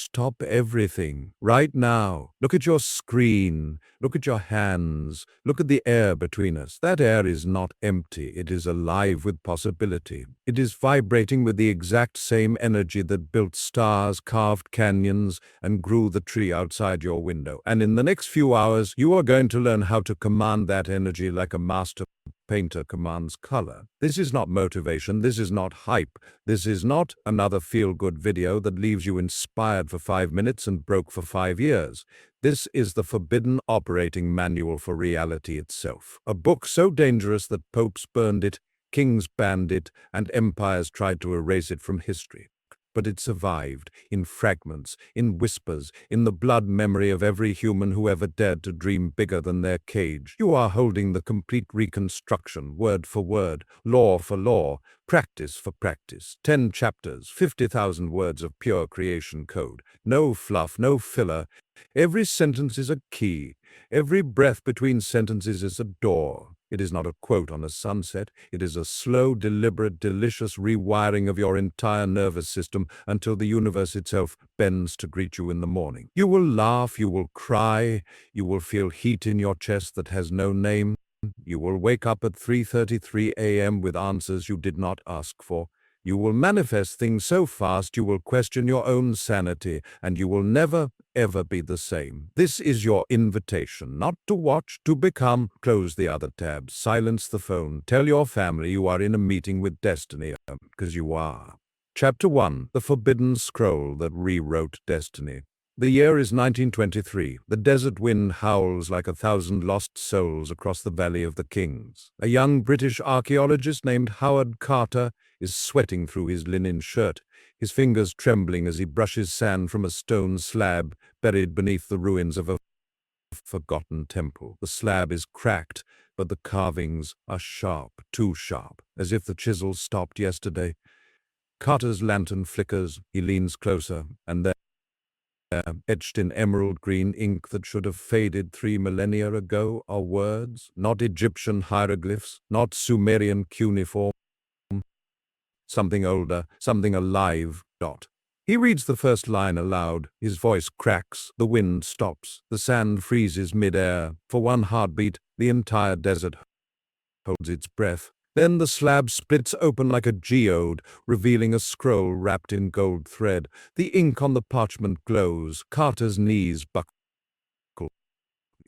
stop everything right now. Look at your screen. Look at your hands. Look at the air between us. That air is not empty. It is alive with possibility. It is vibrating with the exact same energy that built stars, carved canyons, and grew the tree outside your window. And in the next few hours, you are going to learn how to command that energy like a master painter commands color. This is not motivation. This is not hype. This is not another feel-good video that leaves you inspired for 5 minutes and broke for 5 years. This is the forbidden operating manual for reality itself. A book so dangerous that popes burned it, kings banned it, and empires tried to erase it from history. But it survived, in fragments, in whispers, in the blood memory of every human who ever dared to dream bigger than their cage. You are holding the complete reconstruction, word for word, law for law, practice for practice. 10 chapters, 50,000 words of pure creation code. No fluff, no filler. Every sentence is a key. Every breath between sentences is a door. It is not a quote on a sunset. It is a slow, deliberate, delicious rewiring of your entire nervous system until the universe itself bends to greet you in the morning. You will laugh, you will cry, you will feel heat in your chest that has no name. You will wake up at 3:33 a.m. with answers you did not ask for. You will manifest things so fast you will question your own sanity, and you will never, ever be the same. This is your invitation, not to watch, to become. Close the other tabs, silence the phone, tell your family you are in a meeting with destiny, because you are. Chapter 1, The Forbidden Scroll That Rewrote Destiny. The year is 1923. The desert wind howls like 1,000 lost souls across the Valley of the Kings. A young British archaeologist named Howard Carter is sweating through his linen shirt, his fingers trembling as he brushes sand from a stone slab buried beneath the ruins of a forgotten temple. The slab is cracked, but the carvings are sharp, too sharp, as if the chisel stopped yesterday. Carter's lantern flickers, he leans closer, and there, etched in emerald green ink that should have faded 3 millennia ago, are words, not Egyptian hieroglyphs, not Sumerian cuneiform, something older, something alive. He reads the first line aloud. His voice cracks, the wind stops, the sand freezes mid-air. For one heartbeat, the entire desert holds its breath. Then the slab splits open like a geode, revealing a scroll wrapped in gold thread. The ink on the parchment glows. Carter's knees buckle.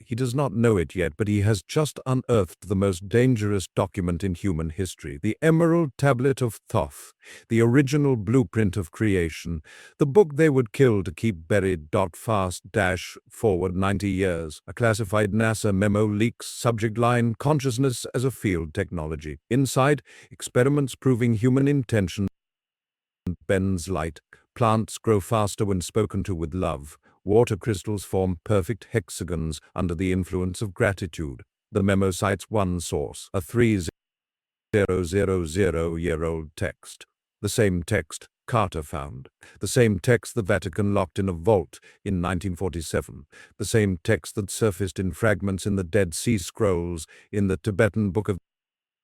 He does not know it yet, but he has just unearthed the most dangerous document in human history, the Emerald Tablet of Thoth, the original blueprint of creation, the book they would kill to keep buried. Fast-forward 90 years. A classified NASA memo leaks, subject line, consciousness as a field technology. Inside, experiments proving human intention bends light. Plants grow faster when spoken to with love. Water crystals form perfect hexagons under the influence of gratitude. The memo cites one source, a 3,000-year-old text. The same text Carter found. The same text the Vatican locked in a vault in 1947. The same text that surfaced in fragments in the Dead Sea Scrolls, in the Tibetan Book of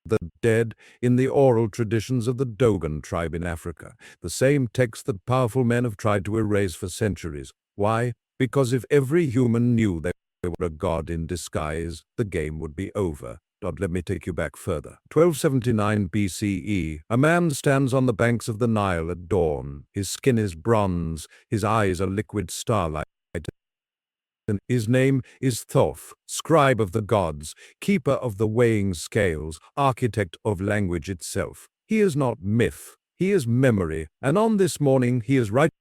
the Dead, in the oral traditions of the Dogon tribe in Africa. The same text that powerful men have tried to erase for centuries. Why? Because if every human knew they were a god in disguise, the game would be over. Let me take you back further. 1279 BCE, a man stands on the banks of the Nile at dawn. His skin is bronze, his eyes are liquid starlight. His name is Thoth, scribe of the gods, keeper of the weighing scales, architect of language itself. He is not myth, he is memory, and on this morning he is writing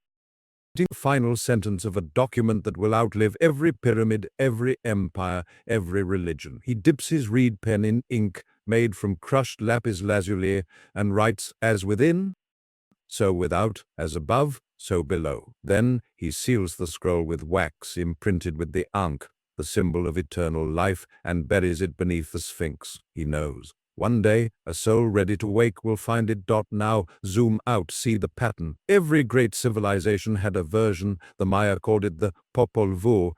the final sentence of a document that will outlive every pyramid, every empire, every religion. He dips his reed pen in ink made from crushed lapis lazuli and writes, as within, so without, as above, so below. Then he seals the scroll with wax imprinted with the Ankh, the symbol of eternal life, and buries it beneath the Sphinx. He knows. One day, a soul ready to wake will find it. Now, zoom out, see the pattern. Every great civilization had a version. The Maya called it the Popol Vuh.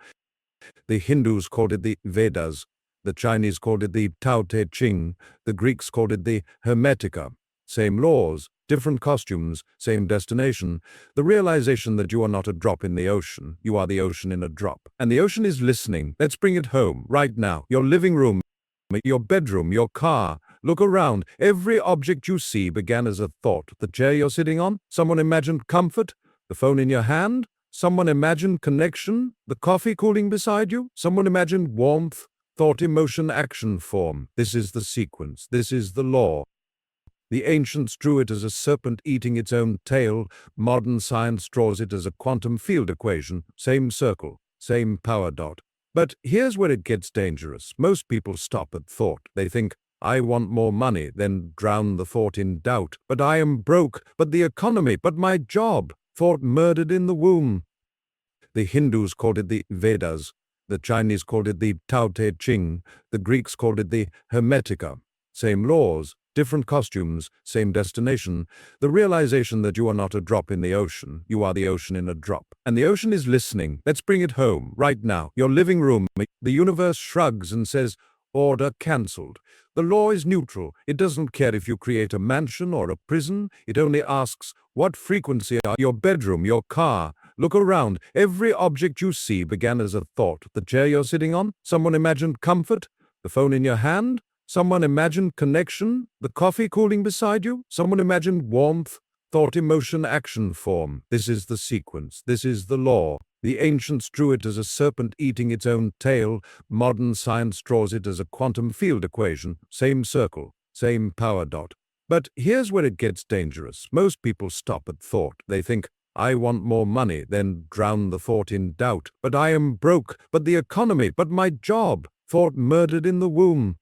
The Hindus called it the Vedas. The Chinese called it the Tao Te Ching. The Greeks called it the Hermetica. Same laws, different costumes, same destination. The realization that you are not a drop in the ocean, you are the ocean in a drop. And the ocean is listening. Let's bring it home, right now. Your living room, your bedroom, your car. Look around. Every object you see began as a thought. The chair you're sitting on, someone imagined comfort. The phone in your hand, someone imagined connection. The coffee cooling beside you, someone imagined warmth. Thought, emotion, action, form. This is the sequence. This is the law. The ancients drew it as a serpent eating its own tail. Modern science draws it as a quantum field equation. Same circle, same power dot. But here's where it gets dangerous. Most people stop at thought. They think, I want more money, then drown the thought in doubt. But I am broke, but the economy, but my job. Thought murdered in the womb. The Hindus called it the Vedas. The Chinese called it the Tao Te Ching. The Greeks called it the Hermetica. Same laws, different costumes, same destination. The realization that you are not a drop in the ocean, you are the ocean in a drop. And the ocean is listening. Let's bring it home, right now. Your living room. The universe shrugs and says, order cancelled. The law is neutral. It doesn't care if you create a mansion or a prison. It only asks, what frequency are your bedroom, your car? Look around. Every object you see began as a thought. The chair you're sitting on, someone imagined comfort. The phone in your hand, someone imagined connection. The coffee cooling beside you, someone imagined warmth. Thought, emotion, action, form. This is the sequence. This is the law. The ancients drew it as a serpent eating its own tail. Modern science draws it as a quantum field equation. Same circle, same power dot. But here's where it gets dangerous. Most people stop at thought. They think, I want more money, then drown the thought in doubt. But I am broke, but the economy, but my job. Thought murdered in the womb.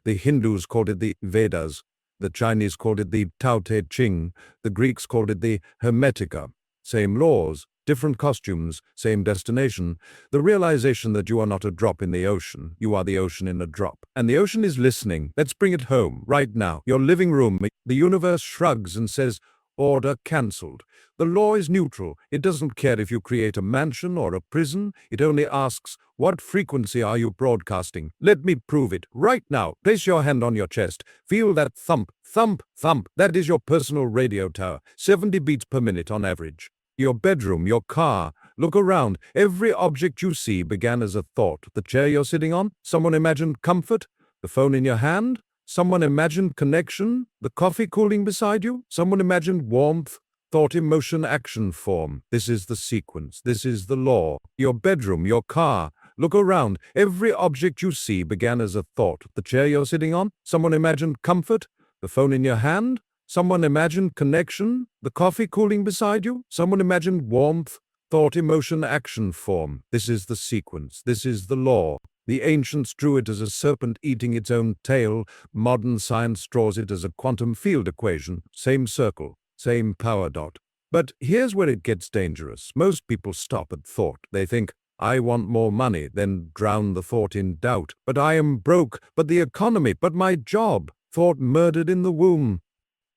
The Hindus called it the Vedas. The Chinese called it the Tao Te Ching. The Greeks called it the Hermetica. Same laws, different costumes, same destination. The realization that you are not a drop in the ocean, you are the ocean in a drop. And the ocean is listening. Let's bring it home, right now. Your living room. The universe shrugs and says, order cancelled. The law is neutral. It doesn't care if you create a mansion or a prison. It only asks, what frequency are you broadcasting? Let me prove it. Right now, place your hand on your chest. Feel that thump, thump, thump. That is your personal radio tower. 70 beats per minute on average. Your bedroom, your car. Look around. Every object you see began as a thought. The chair you're sitting on, someone imagined comfort. The phone in your hand, someone imagined connection. The coffee cooling beside you, someone imagined warmth. Thought, emotion, action, form. This is the sequence. This is the law. Your bedroom, your car. Look around. Every object you see began as a thought. The chair you're sitting on, someone imagined comfort. The phone in your hand, someone imagined connection. The coffee cooling beside you, someone imagined warmth. Thought, emotion, action, form. This is the sequence. This is the law. The ancients drew it as a serpent eating its own tail. Modern science draws it as a quantum field equation. Same circle, same power dot. But here's where it gets dangerous. Most people stop at thought. They think, I want more money, then drown the thought in doubt. But I am broke, but the economy, but my job. Thought murdered in the womb.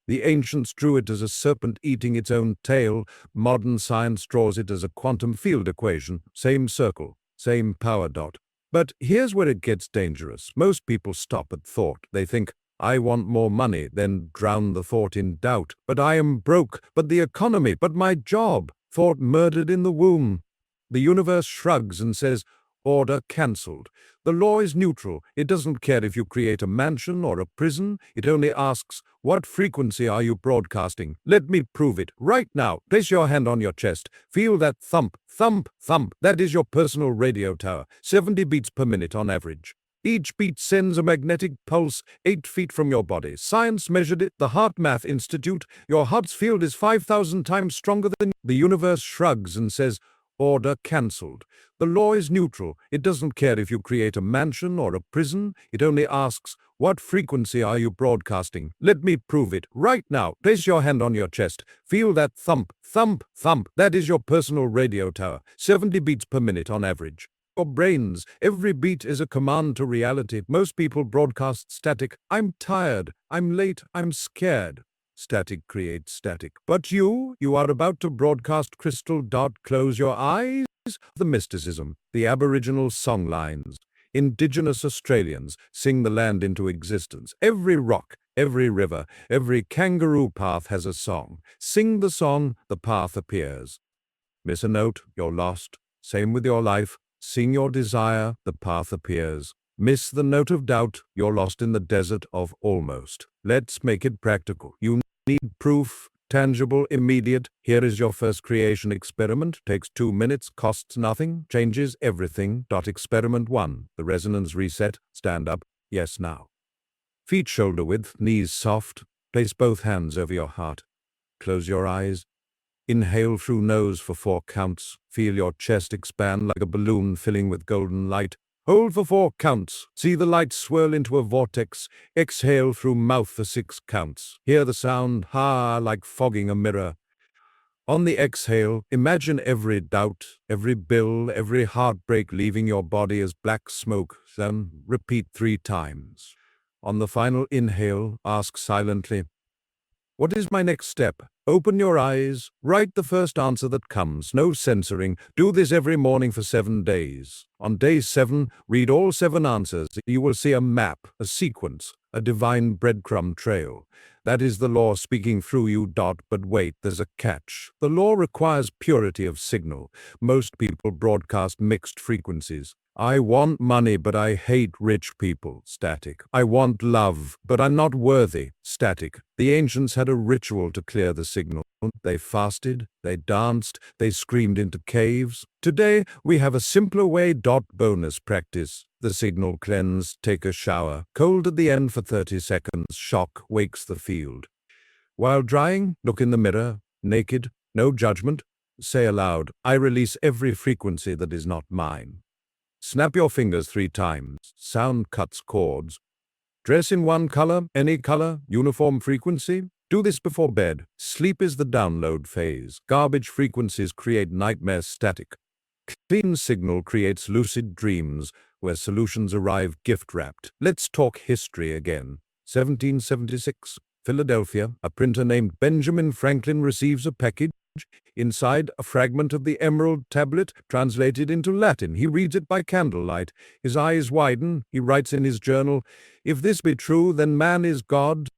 The ancients drew it as a serpent eating its own tail. Modern science draws it as a quantum field equation. Same circle, same power dot. But here's where it gets dangerous. Most people stop at thought. They think, I want more money, then drown the thought in doubt. But I am broke, but the economy, but my job. Thought murdered in the womb. The universe shrugs and says, order cancelled. The law is neutral. It doesn't care if you create a mansion or a prison. It only asks, what frequency are you broadcasting? Let me prove it. Right now, place your hand on your chest. Feel that thump, thump, thump. That is your personal radio tower. 70 beats per minute on average. Each beat sends a magnetic pulse 8 feet from your body. Science measured it. The Heart Math Institute. Your heart's field is 5,000 times stronger than... The universe shrugs and says, order cancelled. The law is neutral. It doesn't care if you create a mansion or a prison. It only asks, what frequency are you broadcasting? Let me prove it. Right now, place your hand on your chest. Feel that thump, thump, thump. That is your personal radio tower. 70 beats per minute on average. Your brains, every beat is a command to reality. Most people broadcast static. I'm tired. I'm late. I'm scared. Static creates static. But you are about to broadcast crystal dot. Close your eyes. The mysticism, the Aboriginal songlines. Indigenous Australians sing the land into existence. Every rock, Every river, every kangaroo path has a song. Sing the song, the path appears. Miss a note, you're lost. Same with your life. Sing your desire, the path appears. Miss the note of doubt, you're lost in the desert of almost. Let's make it practical. You need proof, tangible, immediate. Here is your first creation experiment. Takes 2 minutes, costs nothing, changes everything. Experiment 1. The resonance reset. Stand up. Yes, now. Feet shoulder width, knees soft. Place both hands over your heart. Close your eyes. Inhale through nose for 4 counts. Feel your chest expand like a balloon filling with golden light. Hold for 4 counts. See the light swirl into a vortex. Exhale through mouth for 6 counts. Hear the sound, ha, like fogging a mirror. On the exhale, imagine every doubt, every bill, every heartbreak leaving your body as black smoke. Then repeat 3 times. On the final inhale, ask silently, what is my next step? Open your eyes. Write the first answer that comes. No censoring. Do this every morning for 7 days. On day 7, read all 7 answers. You will see a map, a sequence, a divine breadcrumb trail. That is the law speaking through you. But wait, there's a catch. The law requires purity of signal. Most people broadcast mixed frequencies. I want money, but I hate rich people. Static. I want love, but I'm not worthy. Static. The ancients had a ritual to clear the signal. They fasted, they danced, they screamed into caves. Today, we have a simpler way. Bonus practice. The signal cleanse, take a shower. Cold at the end for 30 seconds. Shock wakes the field. While drying, look in the mirror. Naked, no judgment. Say aloud, I release every frequency that is not mine. Snap your fingers 3 times. Sound cuts chords. Dress in one color, any color, uniform frequency. Do this before bed. Sleep is the download phase. Garbage frequencies create nightmare static. Clean signal creates lucid dreams, where solutions arrive gift-wrapped. Let's talk history again. 1776, Philadelphia. A printer named Benjamin Franklin receives a package. Inside, a fragment of the Emerald Tablet, translated into Latin. He reads it by candlelight. His eyes widen. He writes in his journal, if this be true, then man is God,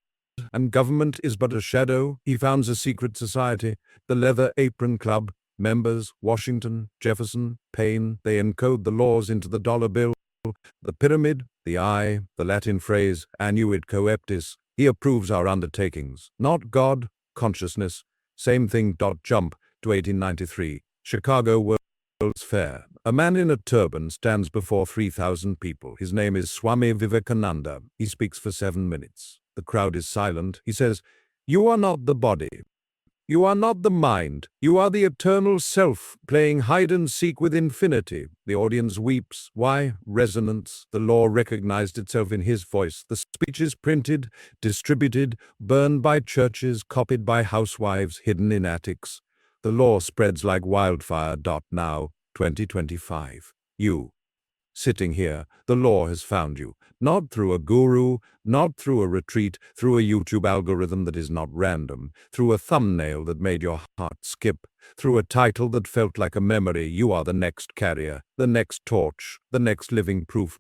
and government is but a shadow. He founds a secret society, the Leather Apron Club. Members, Washington, Jefferson, Paine. They encode the laws into the dollar bill. The pyramid, the eye, the Latin phrase, annuit coeptis. He approves our undertakings. Not God, consciousness. Same thing. Jump to 1893. Chicago World's Fair. A man in a turban stands before 3,000 people. His name is Swami Vivekananda. He speaks for 7 minutes. The crowd is silent. He says, you are not the body. You are not the mind. You are the eternal self, playing hide and seek with infinity. The audience weeps. Why? Resonance. The law recognized itself in his voice. The speech is printed, distributed, burned by churches, copied by housewives, hidden in attics. The law spreads like wildfire. Now, 2025. You. Sitting here, the law has found you. Not through a guru, not through a retreat, through a YouTube algorithm that is not random, through a thumbnail that made your heart skip, through a title that felt like a memory. You are the next carrier, the next torch, the next living proof.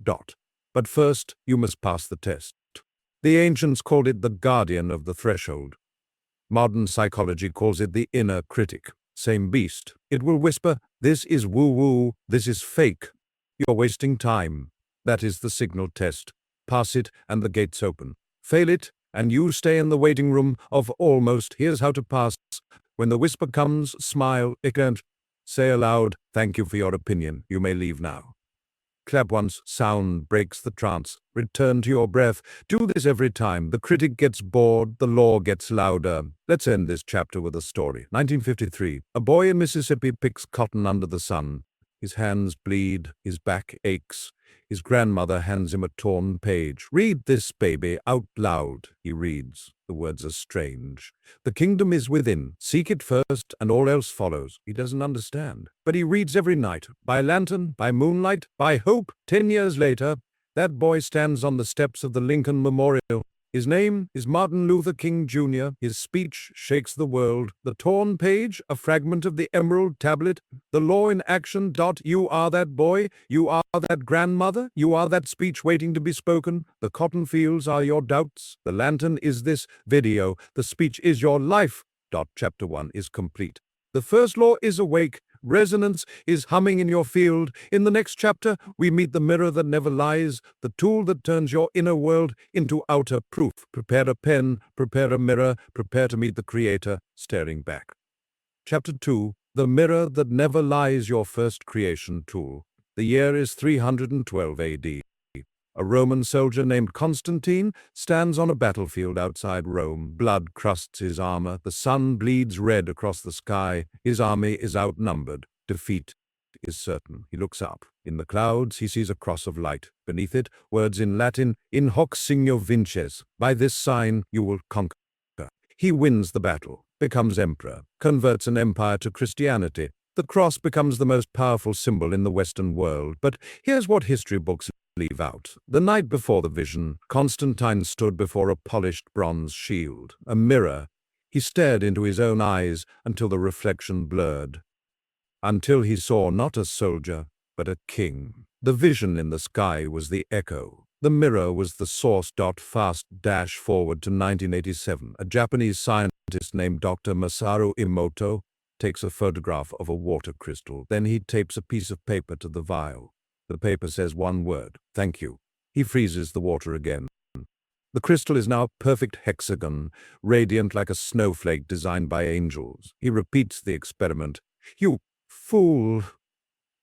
But first, you must pass the test. The ancients called it the guardian of the threshold. Modern psychology calls it the inner critic. Same beast. It will whisper, this is woo-woo, this is fake. You're wasting time. That is the signal test. Pass it and the gates open. Fail it and you stay in the waiting room of almost. Here's how to pass. When the whisper comes, smile, and say aloud, thank you for your opinion. You may leave now. Clap once. Sound breaks the trance. Return to your breath. Do this every time. The critic gets bored. The law gets louder. Let's end this chapter with a story. 1953. A boy in Mississippi picks cotton under the sun. His hands bleed, his back aches. His grandmother hands him a torn page. Read this, baby, out loud, he reads. The words are strange. The kingdom is within. Seek it first, and all else follows. He doesn't understand. But he reads every night. By lantern, by moonlight, by hope. 10 years later, that boy stands on the steps of the Lincoln Memorial. His name is Martin Luther King Jr. His speech shakes the world. The torn page, a fragment of the emerald tablet. The law in action. You are that boy. You are that grandmother. You are that speech waiting to be spoken. The cotton fields are your doubts. The lantern is this video. The speech is your life. Chapter 1 is complete. The first law is awake. Resonance is humming in your field. In the next chapter, we meet the mirror that never lies, the tool that turns your inner world into outer proof. Prepare a pen, prepare a mirror, prepare to meet the Creator staring back. Chapter 2, The Mirror That Never Lies, your first creation tool. The year is 312 AD. A Roman soldier named Constantine stands on a battlefield outside Rome. Blood crusts his armor. The sun bleeds red across the sky. His army is outnumbered. Defeat is certain. He looks up. In the clouds, he sees a cross of light. Beneath it, words in Latin, "In hoc signo vinces." By this sign, you will conquer. He wins the battle, becomes emperor, converts an empire to Christianity. The cross becomes the most powerful symbol in the Western world. But here's what history books leave out. The night before the vision, Constantine stood before a polished bronze shield, a mirror. He stared into his own eyes until the reflection blurred, until he saw not a soldier, but a king. The vision in the sky was the echo. The mirror was the source. Fast dash forward to 1987. A Japanese scientist named Dr. Masaru Emoto takes a photograph of a water crystal. Then he tapes a piece of paper to the vial. The paper says one word, "Thank you." He freezes the water again. The crystal is now a perfect hexagon, radiant like a snowflake designed by angels. He repeats the experiment. "You fool."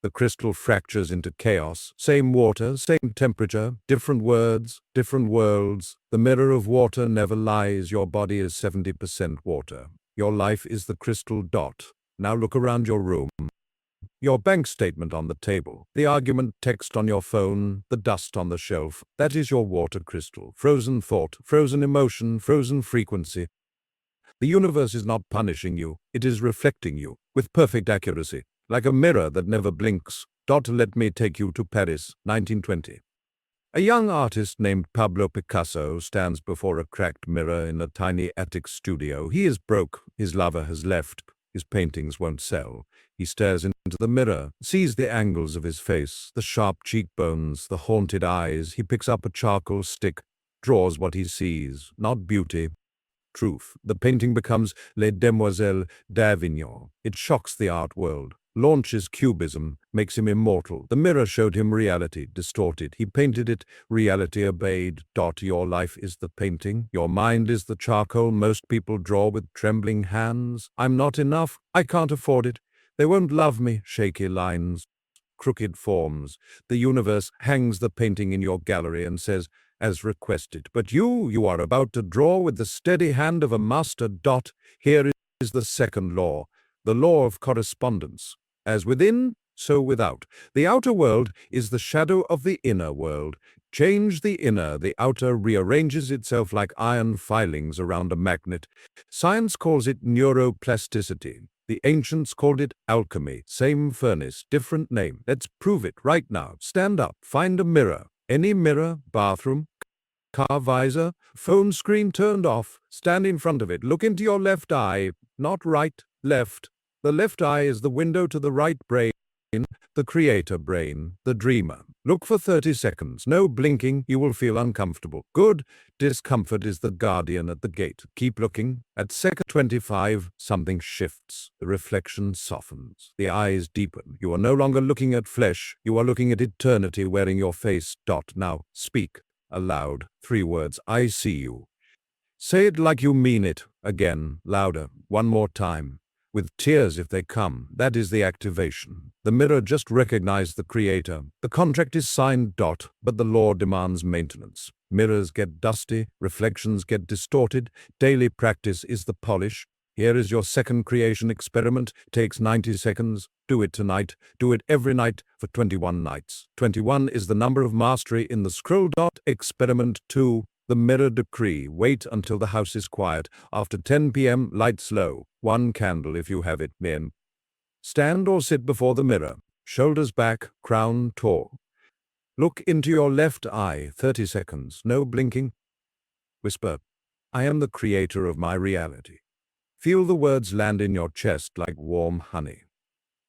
The crystal fractures into chaos. Same water, same temperature, different words, different worlds. The mirror of water never lies. Your body is 70% water. Your life is the crystal dot. Now look around your room. Your bank statement on the table, the argument text on your phone, the dust on the shelf. That is your water crystal. Frozen thought, frozen emotion, frozen frequency. The universe is not punishing you. It is reflecting you with perfect accuracy, like a mirror that never blinks. Let me take you to Paris, 1920. A young artist named Pablo Picasso stands before a cracked mirror in a tiny attic studio. He is broke. His lover has left. His paintings won't sell. He stares into the mirror, sees the angles of his face, the sharp cheekbones, the haunted eyes. He picks up a charcoal stick, draws what he sees, not beauty, truth. The painting becomes Les Demoiselles d'Avignon. It shocks the art world, launches cubism, makes him immortal. The mirror showed him reality, distorted. He painted it, reality obeyed. Your life is the painting, your mind is the charcoal. Most people draw with trembling hands. I'm not enough, I can't afford it. They won't love me. Shaky lines, crooked forms. The universe hangs the painting in your gallery and says, as requested. But you are about to draw with the steady hand of a master. Here is the second law, the law of correspondence. As within, so without. The outer world is the shadow of the inner world. Change the inner, the outer rearranges itself like iron filings around a magnet. Science calls it neuroplasticity. The ancients called it alchemy. Same furnace, different name. Let's prove it right now. Stand up, find a mirror. Any mirror, bathroom, car visor, phone screen turned off. Stand in front of it. Look into your left eye, not right, left. The left eye is the window to the right brain, the creator brain, the dreamer. Look for 30 seconds. No blinking, you will feel uncomfortable. Good. Discomfort is the guardian at the gate. Keep looking. At second 25, something shifts. The reflection softens. The eyes deepen. You are no longer looking at flesh. You are looking at eternity wearing your face. Now, speak aloud. 3 words. I see you. Say it like you mean it. Again, louder. One more time. With tears if they come. That is the activation. The mirror just recognized the creator. The contract is signed. But the law demands maintenance. Mirrors get dusty, reflections get distorted. Daily practice is the polish. Here is your second creation experiment. Takes 90 seconds. Do it tonight. Do it every night for 21 nights. 21 is the number of mastery in the scroll. Experiment 2. The mirror decree. Wait until the house is quiet. After 10 p.m., lights low. 1 candle if you have it. Men. Stand or sit before the mirror. Shoulders back, crown tall. Look into your left eye. 30 seconds. No blinking. Whisper, I am the creator of my reality. Feel the words land in your chest like warm honey.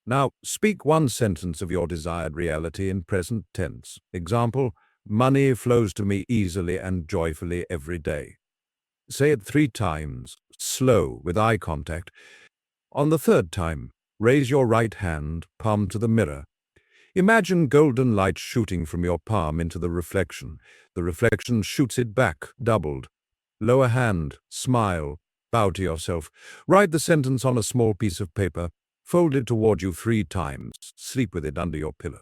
Now, speak one sentence of your desired reality in present tense. Example, money flows to me easily and joyfully every day. Say it 3 times, slow, with eye contact. On the third time, raise your right hand, palm to the mirror. Imagine golden light shooting from your palm into the reflection. The reflection shoots it back, doubled. Lower hand, smile, bow to yourself. Write the sentence on a small piece of paper. Fold it toward you 3 times. Sleep with it under your pillow.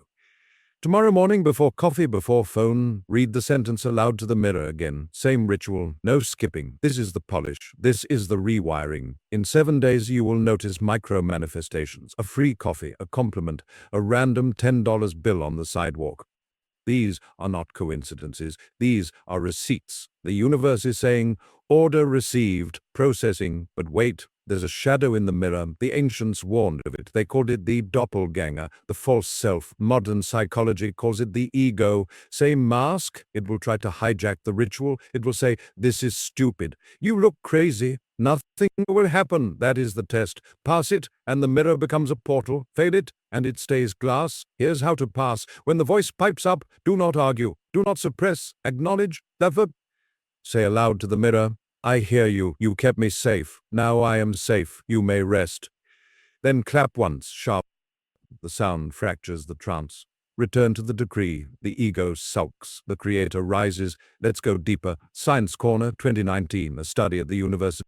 Tomorrow morning, before coffee, before phone, read the sentence aloud to the mirror again. Same ritual, no skipping. This is the polish. This is the rewiring. In 7 days, you will notice micro-manifestations. A free coffee, a compliment, a random $10 bill on the sidewalk. These are not coincidences. These are receipts. The universe is saying, order received, processing, but wait. There's a shadow in the mirror. The ancients warned of it. They called it the doppelganger, the false self. Modern psychology calls it the ego. Say mask, it will try to hijack the ritual. It will say, this is stupid. You look crazy. Nothing will happen. That is the test. Pass it, and the mirror becomes a portal. Fail it, and it stays glass. Here's how to pass. When the voice pipes up, do not argue. Do not suppress. Acknowledge. Therefore, say aloud to the mirror, I hear you. You kept me safe. Now I am safe. You may rest. Then clap once, sharp. The sound fractures the trance. Return to the decree. The ego sulks. The creator rises. Let's go deeper. Science Corner 2019, a study at the University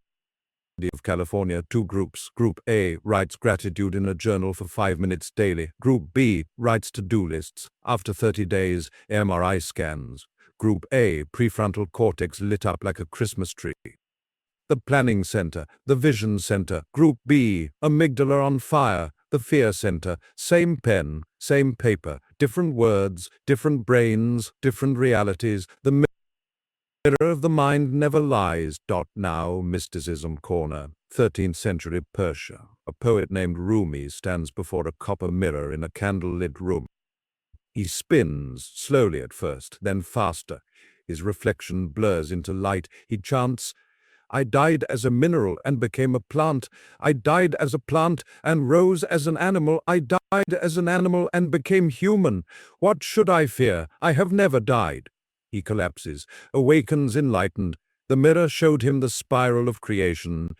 of California. 2 groups. Group A writes gratitude in a journal for 5 minutes daily. Group B writes to-do lists. After 30 days, MRI scans. Group A, prefrontal cortex lit up like a Christmas tree. The planning center, the vision center. Group B, amygdala on fire. The fear center, same pen, same paper, different words, different brains, different realities. The mirror of the mind never lies. Now, Mysticism Corner, 13th century Persia. A poet named Rumi stands before a copper mirror in a candle-lit room. He spins, slowly at first, then faster. His reflection blurs into light. He chants, I died as a mineral and became a plant. I died as a plant and rose as an animal. I died as an animal and became human. What should I fear? I have never died. He collapses, awakens enlightened. The mirror showed him the spiral of creation.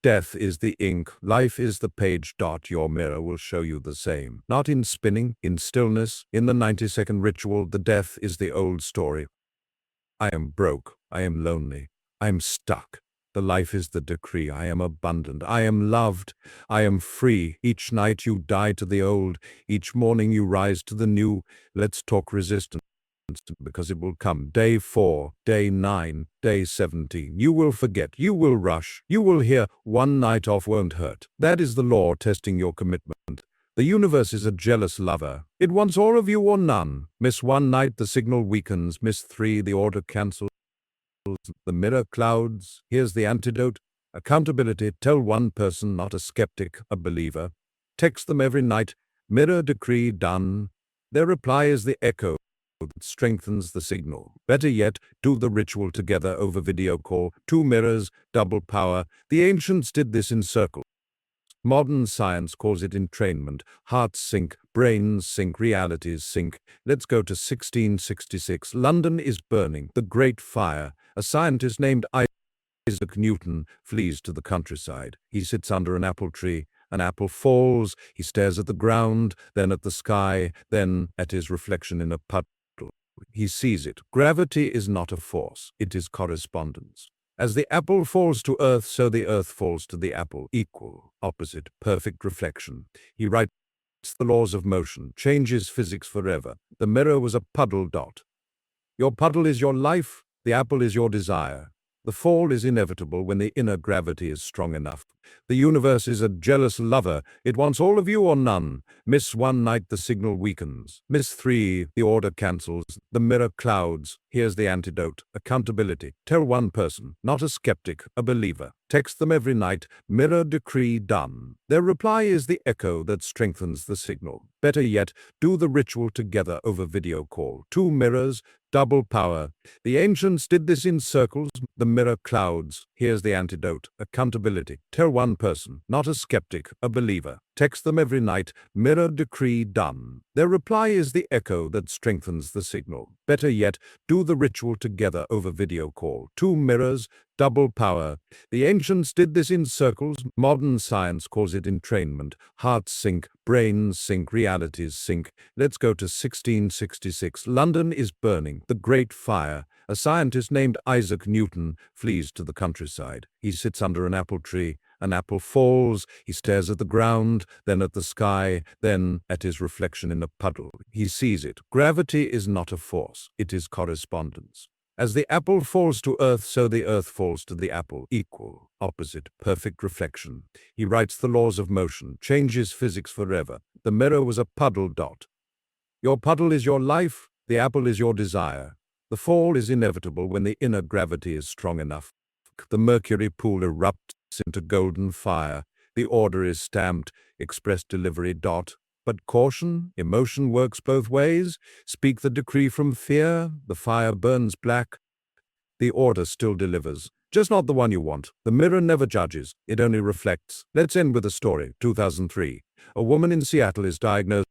Death is the ink, life is the page. Your mirror will show you the same. Not in spinning, in stillness, in the 90-second ritual. The death is the old story. I am broke, I am lonely, I am stuck. The life is the decree. I am abundant, I am loved, I am free. Each night you die to the old, each morning you rise to the new. Let's talk resistance, because it will come. Day 4, day 9, day 17. You will forget, you will rush, you will hear, one night off won't hurt. That is the law testing your commitment. The universe is a jealous lover. It wants all of you or none. Miss 1 night, the signal weakens. Miss 3, the order cancels. The mirror clouds. Here's the antidote. Accountability. Tell one person, not a skeptic, a believer. Text them every night. Mirror decree done. Their reply is the echo that strengthens the signal. Better yet, do the ritual together over video call. 2 mirrors, double power. The ancients did this in circles. Modern science calls it entrainment. Hearts sync, brains sync, realities sync. Let's go to 1666. London is burning. The Great Fire. A scientist named Isaac Newton flees to the countryside. He sits under an apple tree. An apple falls. He stares at the ground, then at the sky, then at his reflection in a puddle. He sees it. Gravity is not a force. It is correspondence. As the apple falls to earth, so the earth falls to the apple. Equal, opposite, perfect reflection. He writes the laws of motion, changes physics forever. The mirror was a puddle dot. Your puddle is your life. The apple is your desire. The fall is inevitable when the inner gravity is strong enough. The universe is a jealous lover. It wants all of you or none. Miss 1 night, the signal weakens. Miss 3, the order cancels. The mirror clouds. Here's the antidote. Accountability. Tell one person, not a skeptic, a believer. Text them every night. Mirror decree done. Their reply is the echo that strengthens the signal. Better yet, do the ritual together over video call. Two mirrors, double power. The ancients did this in circles, the mirror clouds. Here's the antidote: accountability. Tell one person, not a skeptic, a believer. Text them every night. Mirror decree done. Their reply is the echo that strengthens the signal. Better yet, do the ritual together over video call. Two mirrors, double power. The ancients did this in circles. Modern science calls it entrainment. Hearts sink, brains sink, realities sink. Let's go to 1666. London is burning. The Great Fire. A scientist named Isaac Newton flees to the countryside. He sits under an apple tree. An apple falls. He stares at the ground, then at the sky, then at his reflection in a puddle. He sees it. Gravity is not a force. It is correspondence. As the apple falls to earth, so the earth falls to the apple. Equal, opposite, perfect reflection. He writes the laws of motion, changes physics forever. The mirror was a puddle dot. Your puddle is your life, the apple is your desire. The fall is inevitable when the inner gravity is strong enough. The mercury pool erupts into golden fire. The order is stamped, express delivery dot. But caution, emotion works both ways. Speak the decree from fear, the fire burns black. The order still delivers, just not the one you want. The mirror never judges, it only reflects. Let's end with a story. 2003. A woman in Seattle is diagnosed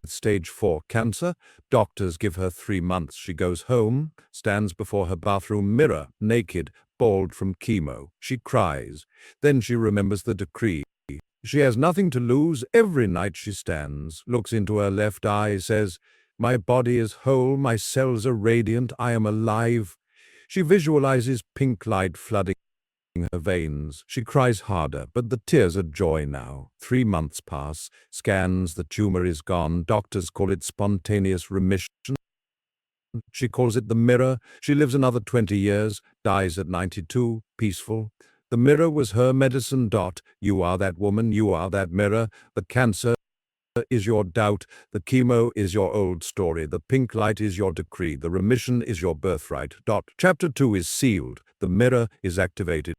with stage 4 cancer. Doctors give her 3 months. She goes home, stands before her bathroom mirror, naked, bald from chemo. She cries. Then she remembers the decree. She has nothing to lose. Every night she stands, looks into her left eye, says, "My body is whole, my cells are radiant, I am alive." She visualizes pink light flooding her veins. She cries harder, but the tears are joy now. 3 months pass. Scans, the tumor is gone. Doctors call it spontaneous remission. She calls it the mirror. She lives another 20 years, dies at 92, peaceful. The mirror was her medicine dot. You are that woman, you are that mirror. The cancer is your doubt. The chemo is your old story. The pink light is your decree. The remission is your birthright dot. Chapter 2 is sealed. The mirror is activated.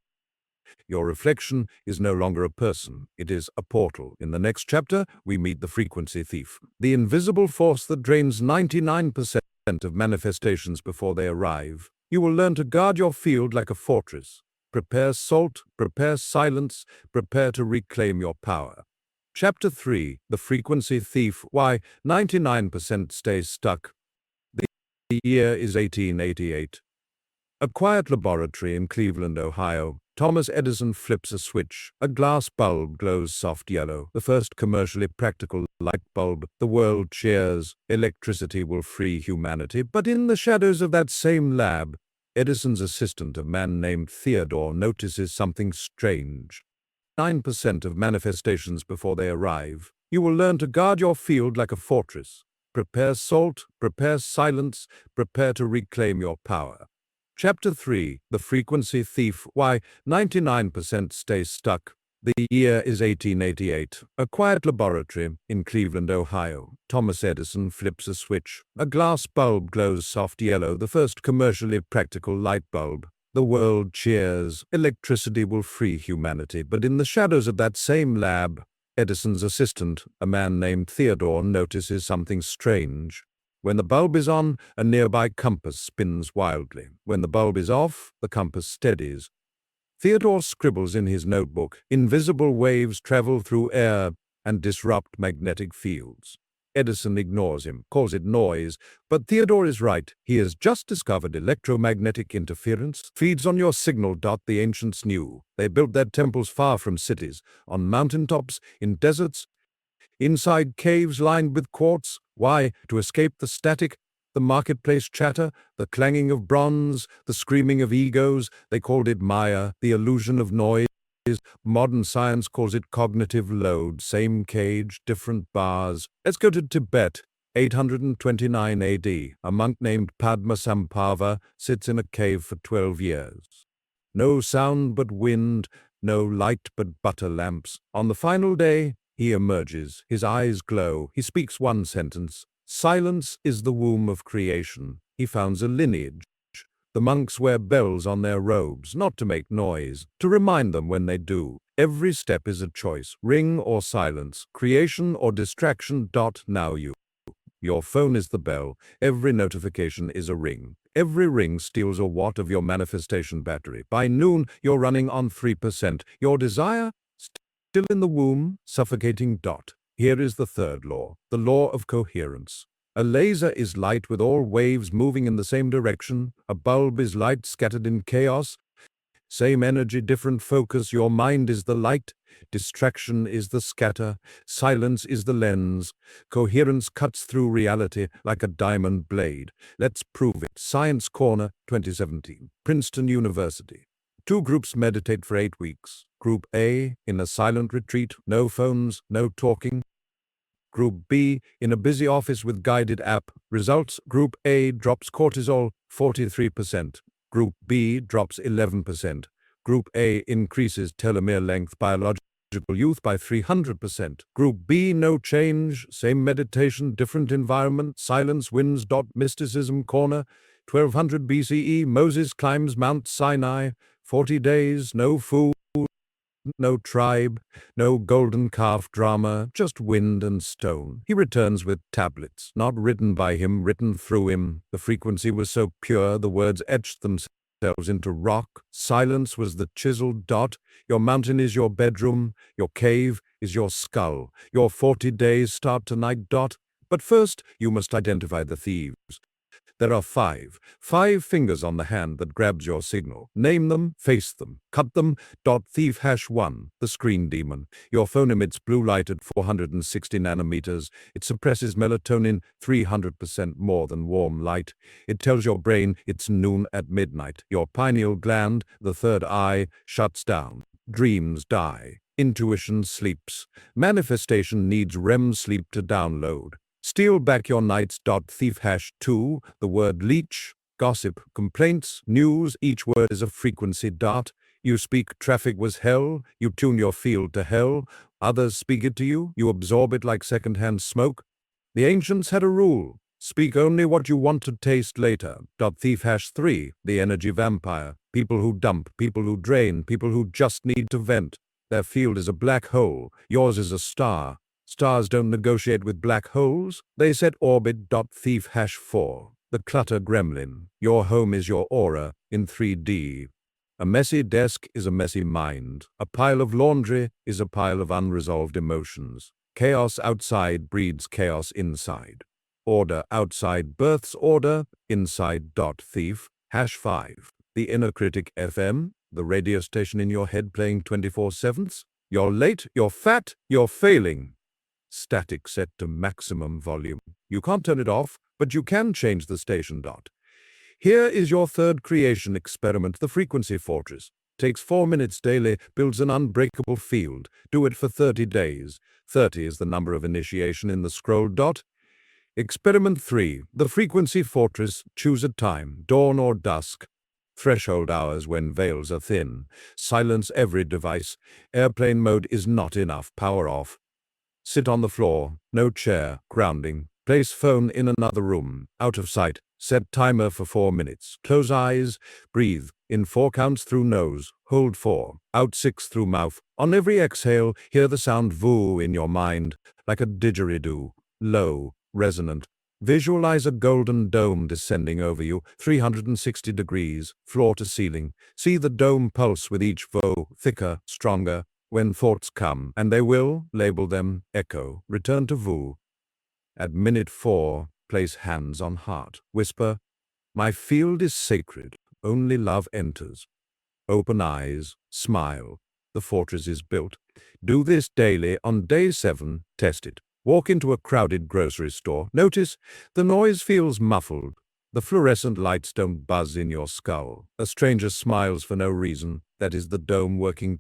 Your reflection is no longer a person. It is a portal. In the next chapter, we meet the frequency thief, the invisible force that drains 99% of manifestations before they arrive. You will learn to guard your field like a fortress. Prepare salt, prepare silence, prepare to reclaim your power. Chapter 3, The Frequency Thief, Why 99% Stays Stuck. The year is 1888. A quiet laboratory in Cleveland, Ohio. Thomas Edison flips a switch. A glass bulb glows soft yellow. The first commercially practical light bulb. The world cheers. Electricity will free humanity. But in the shadows of that same lab, Edison's assistant, a man named Theodore, notices something strange. 9% of manifestations before they arrive. You will learn to guard your field like a fortress. Prepare salt, prepare silence, prepare to reclaim your power. Chapter 3, The Frequency Thief, Why 99% Stays Stuck. The year is 1888. A quiet laboratory in Cleveland, Ohio. Thomas Edison flips a switch. A glass bulb glows soft yellow, the first commercially practical light bulb. The world cheers. Electricity will free humanity. But in the shadows of that same lab, Edison's assistant, a man named Theodore, notices something strange. When the bulb is on, a nearby compass spins wildly. When the bulb is off, the compass steadies. Theodore scribbles in his notebook, "Invisible waves travel through air and disrupt magnetic fields." Edison ignores him, calls it noise, but Theodore is right. He has just discovered electromagnetic interference. Feeds on your signal. The ancients knew. They built their temples far from cities, on mountaintops, in deserts, inside caves lined with quartz. Why? To escape the static, the marketplace chatter, the clanging of bronze, the screaming of egos. They called it Maya, the illusion of noise. Modern science calls it cognitive load. Same cage, different bars. Let's go to Tibet. 829 AD. A monk named Padmasambhava sits in a cave for 12 years. No sound but wind, no light but butter lamps. On the final day, he emerges. His eyes glow. He speaks one sentence. Silence is the womb of creation. He founds a lineage. The monks wear bells on their robes, not to make noise, to remind them when they do. Every step is a choice, ring or silence, creation or distraction. Now you. Your phone is the bell. Every notification is a ring. Every ring steals a watt of your manifestation battery. By noon, you're running on 3%. Your desire? Still in the womb, suffocating. Here is the third law, the law of coherence. A laser is light with all waves moving in the same direction. A bulb is light scattered in chaos. Same energy, different focus. Your mind is the light. Distraction is the scatter. Silence is the lens. Coherence cuts through reality like a diamond blade. Let's prove it. Science Corner 2017, Princeton University. 2 groups meditate for 8 weeks. Group A, in a silent retreat, no phones, no talking. Group B, in a busy office with guided app. Results: Group A drops cortisol 43%. Group B drops 11%. Group A increases telomere length, biological youth by 300%. Group B, no change, same meditation, different environment, silence wins. Mysticism Corner, 1200 BCE, Moses climbs Mount Sinai, 40 days, no food, no tribe, no golden calf drama, just wind and stone. He returns with tablets, not written by him, written through him. The frequency was so pure, the words etched themselves into rock. Silence was the chiseled dot. Your mountain is your bedroom. Your cave is your skull. Your 40 days start tonight. But first, you must identify the thieves. There are five fingers on the hand that grabs your signal. Name them, face them, cut them. Thief #1, the screen demon. Your phone emits blue light at 460 nanometers. It suppresses melatonin 300% more than warm light. It tells your brain it's noon at midnight. Your pineal gland, the third eye, shuts down. Dreams die. Intuition sleeps. Manifestation needs REM sleep to download. Steal back your nights. Thief #2, the word leech, gossip, complaints, news, each word is a frequency. You speak traffic was hell, you tune your field to hell, others speak it to you, you absorb it like second-hand smoke. The ancients had a rule, speak only what you want to taste later. Thief #3, the energy vampire, people who dump, people who drain, people who just need to vent. Their field is a black hole, yours is a star. Stars don't negotiate with black holes, they set orbit. Thief #4, the clutter gremlin. Your home is your aura in 3D. A messy desk is a messy mind. A pile of laundry is a pile of unresolved emotions. Chaos outside breeds chaos inside. Order outside births order inside. Thief #5, the inner critic FM, the radio station in your head playing 24/7. You're late, you're fat, you're failing. Static set to maximum volume. You can't turn it off, but you can change the station. Here is your third creation experiment, the frequency fortress. Takes 4 minutes daily, builds an unbreakable field. Do it for 30 days. 30 is the number of initiation in the scroll. Experiment 3, the frequency fortress. Choose a time, dawn or dusk. Threshold hours when veils are thin. Silence every device. Airplane mode is not enough. Power off. Sit on the floor, no chair, grounding. Place phone in another room, out of sight. Set timer for 4 minutes. Close eyes, breathe. In 4 counts through nose, hold 4. Out 6 through mouth. On every exhale, hear the sound voo in your mind, like a didgeridoo. Low, resonant. Visualize a golden dome descending over you, 360 degrees, floor to ceiling. See the dome pulse with each voo, thicker, stronger. When thoughts come, and they will, label them, echo, return to voo. At minute 4, place hands on heart. Whisper, my field is sacred, only love enters. Open eyes, smile. The fortress is built. Do this daily. On day 7, test it. Walk into a crowded grocery store. Notice the noise feels muffled. The fluorescent lights don't buzz in your skull. A stranger smiles for no reason. That is the dome working.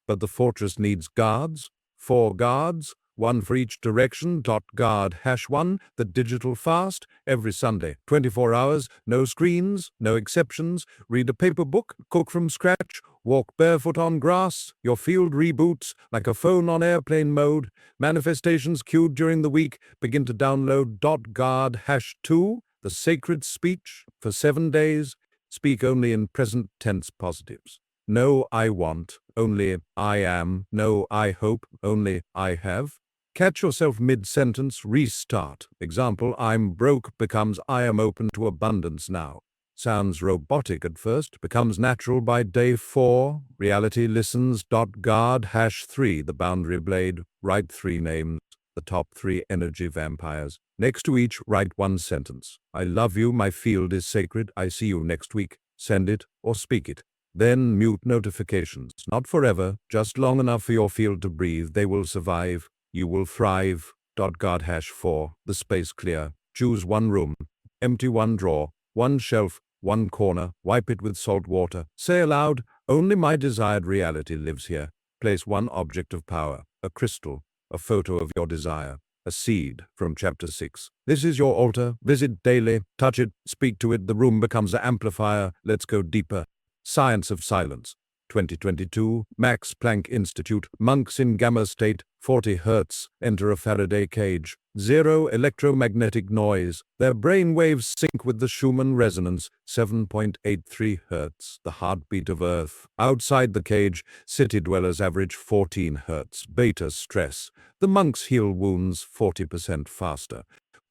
But the fortress needs guards. 4 guards, 1 for each direction. Guard #1, the digital fast, every Sunday. 24 hours, no screens, no exceptions. Read a paper book, cook from scratch, walk barefoot on grass. Your field reboots like a phone on airplane mode. Manifestations queued during the week. Begin to download. Guard #2, the sacred speech, for 7 days. Speak only in present tense positives. No, I want, only I am. No, I hope, only I have. Catch yourself mid-sentence, restart. Example, I'm broke becomes I am open to abundance now. Sounds robotic at first, becomes natural by day 4. Reality listens. Guard #3, the boundary blade. Write 3 names, the top 3 energy vampires. Next to each, write 1 sentence. I love you, my field is sacred, I see you next week. Send it or speak it. Then mute notifications. Not forever, just long enough for your field to breathe. They will survive. You will thrive. Guard #4, the space clear. Choose 1 room. Empty 1 drawer, 1 shelf, 1 corner. Wipe it with salt water. Say aloud, only my desired reality lives here. Place 1 object of power, a crystal, a photo of your desire, a seed from chapter 6. This is your altar. Visit daily. Touch it. Speak to it. The room becomes an amplifier. Let's go deeper. Science of Silence. 2022, Max Planck Institute. Monks in gamma state, 40 Hz, enter a Faraday cage. 0 electromagnetic noise. Their brain waves sync with the Schumann resonance, 7.83 Hz, the heartbeat of Earth. Outside the cage, city dwellers average 14 Hz. Beta stress. The monks heal wounds 40% faster.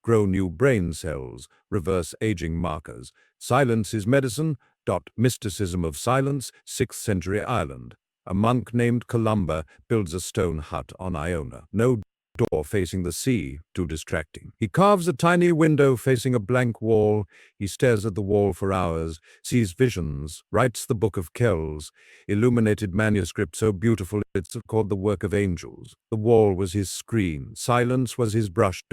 Grow new brain cells, reverse aging markers. Silence is medicine. Mysticism of silence, 6th century Ireland. A monk named Columba builds a stone hut on Iona. No door facing the sea, too distracting. He carves a tiny window facing a blank wall. He stares at the wall for hours, sees visions, writes the Book of Kells, illuminated manuscript so beautiful it's called the work of angels. The wall was his screen. Silence was his brush.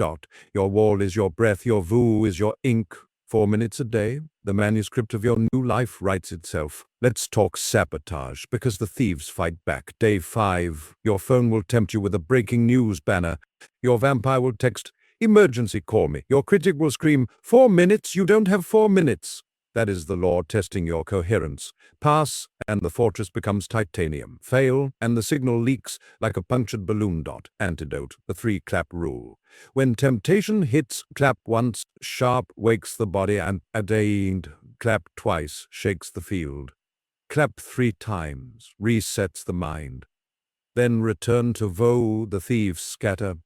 Your wall is your breath. Your voo is your ink. 4 minutes a day, the manuscript of your new life writes itself. Let's talk sabotage, because the thieves fight back. Day 5, your phone will tempt you with a breaking news banner. Your vampire will text, emergency, call me. Your critic will scream, 4 minutes, you don't have 4 minutes. That is the law testing your coherence. Pass, and the fortress becomes titanium. Fail, and the signal leaks like a punctured balloon. Antidote, the 3-clap rule. When temptation hits, clap once, sharp, wakes the body, and attained, clap twice, shakes the field. Clap 3 times, resets the mind. Then return to vow, the thieves scatter.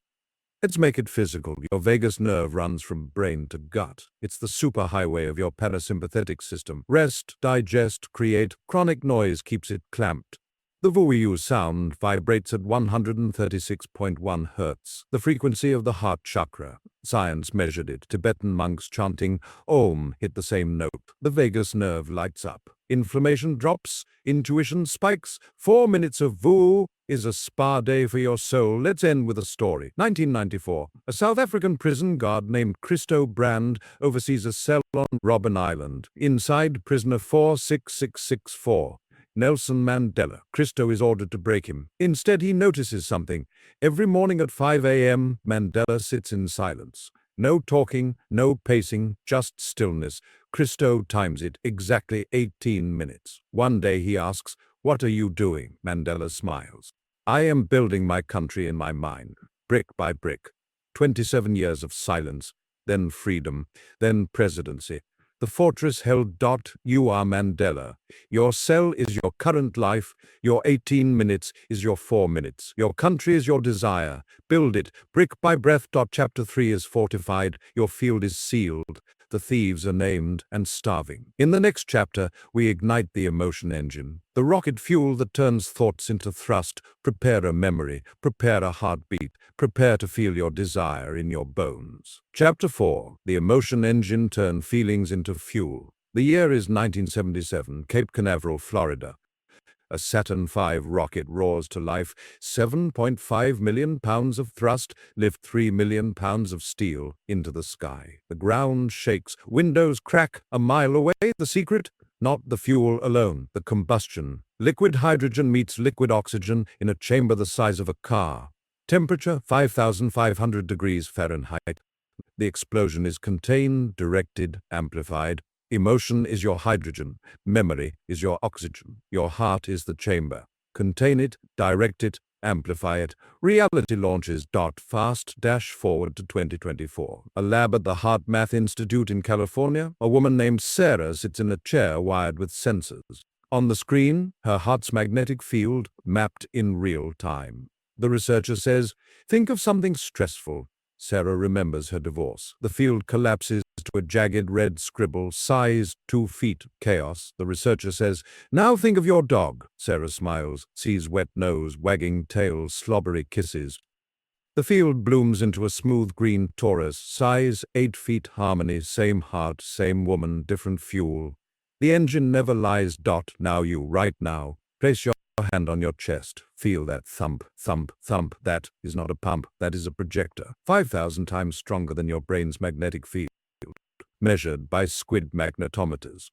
Let's make it physical. Your vagus nerve runs from brain to gut. It's the superhighway of your parasympathetic system. Rest, digest, create. Chronic noise keeps it clamped. The VUIU sound vibrates at 136.1 Hz, the frequency of the heart chakra. Science measured it. Tibetan monks chanting Om hit the same note. The vagus nerve lights up. Inflammation drops. Intuition spikes. 4 minutes of VU is a spa day for your soul. Let's end with a story. 1994. A South African prison guard named Christo Brand oversees a cell on Robben Island. Inside, prisoner 46664. Nelson Mandela. Christo is ordered to break him. Instead, he notices something. Every morning at 5 a.m., Mandela sits in silence. No talking, no pacing, just stillness. Christo times it exactly 18 minutes. One day he asks, "What are you doing?" Mandela smiles. "I am building my country in my mind, brick by brick." 27 years of silence, then freedom, then presidency. The fortress held. You are Mandela. Your cell is your current life. Your 18 minutes is your 4 minutes. Your country is your desire. Build it, brick by breath. Chapter 3 is fortified. Your field is sealed. The thieves are named and starving. In the next chapter, we ignite the emotion engine, the rocket fuel that turns thoughts into thrust. Prepare a memory, prepare a heartbeat, prepare to feel your desire in your bones. Chapter 4, the emotion engine turn feelings into fuel. The year is 1977, Cape Canaveral, Florida. A Saturn V rocket roars to life. 7.5 million pounds of thrust lift 3 million pounds of steel into the sky. The ground shakes, windows crack a mile away. The secret? Not the fuel alone, the combustion. Liquid hydrogen meets liquid oxygen in a chamber the size of a car. Temperature 5,500 degrees Fahrenheit. The explosion is contained, directed, amplified. Emotion is your hydrogen. Memory is your oxygen. Your heart is the chamber. Contain it, direct it, amplify it. Reality launches. Fast dash forward to 2024. A lab at the Heart Math Institute in California. A woman named Sarah sits in a chair wired with sensors. On the screen, her heart's magnetic field mapped in real time. The researcher says, think of something stressful. Sarah remembers her divorce. The field collapses to a jagged red scribble, size 2 feet, chaos. The researcher says, now think of your dog. Sarah smiles, sees wet nose, wagging tail, slobbery kisses. The field blooms into a smooth green torus, size 8 feet, harmony, same heart, same woman, different fuel. The engine never lies. Now you, right now, place your hand on your chest. Feel that thump, thump, thump. That is not a pump, that is a projector. 5,000 times stronger than your brain's magnetic field, measured by squid magnetometers.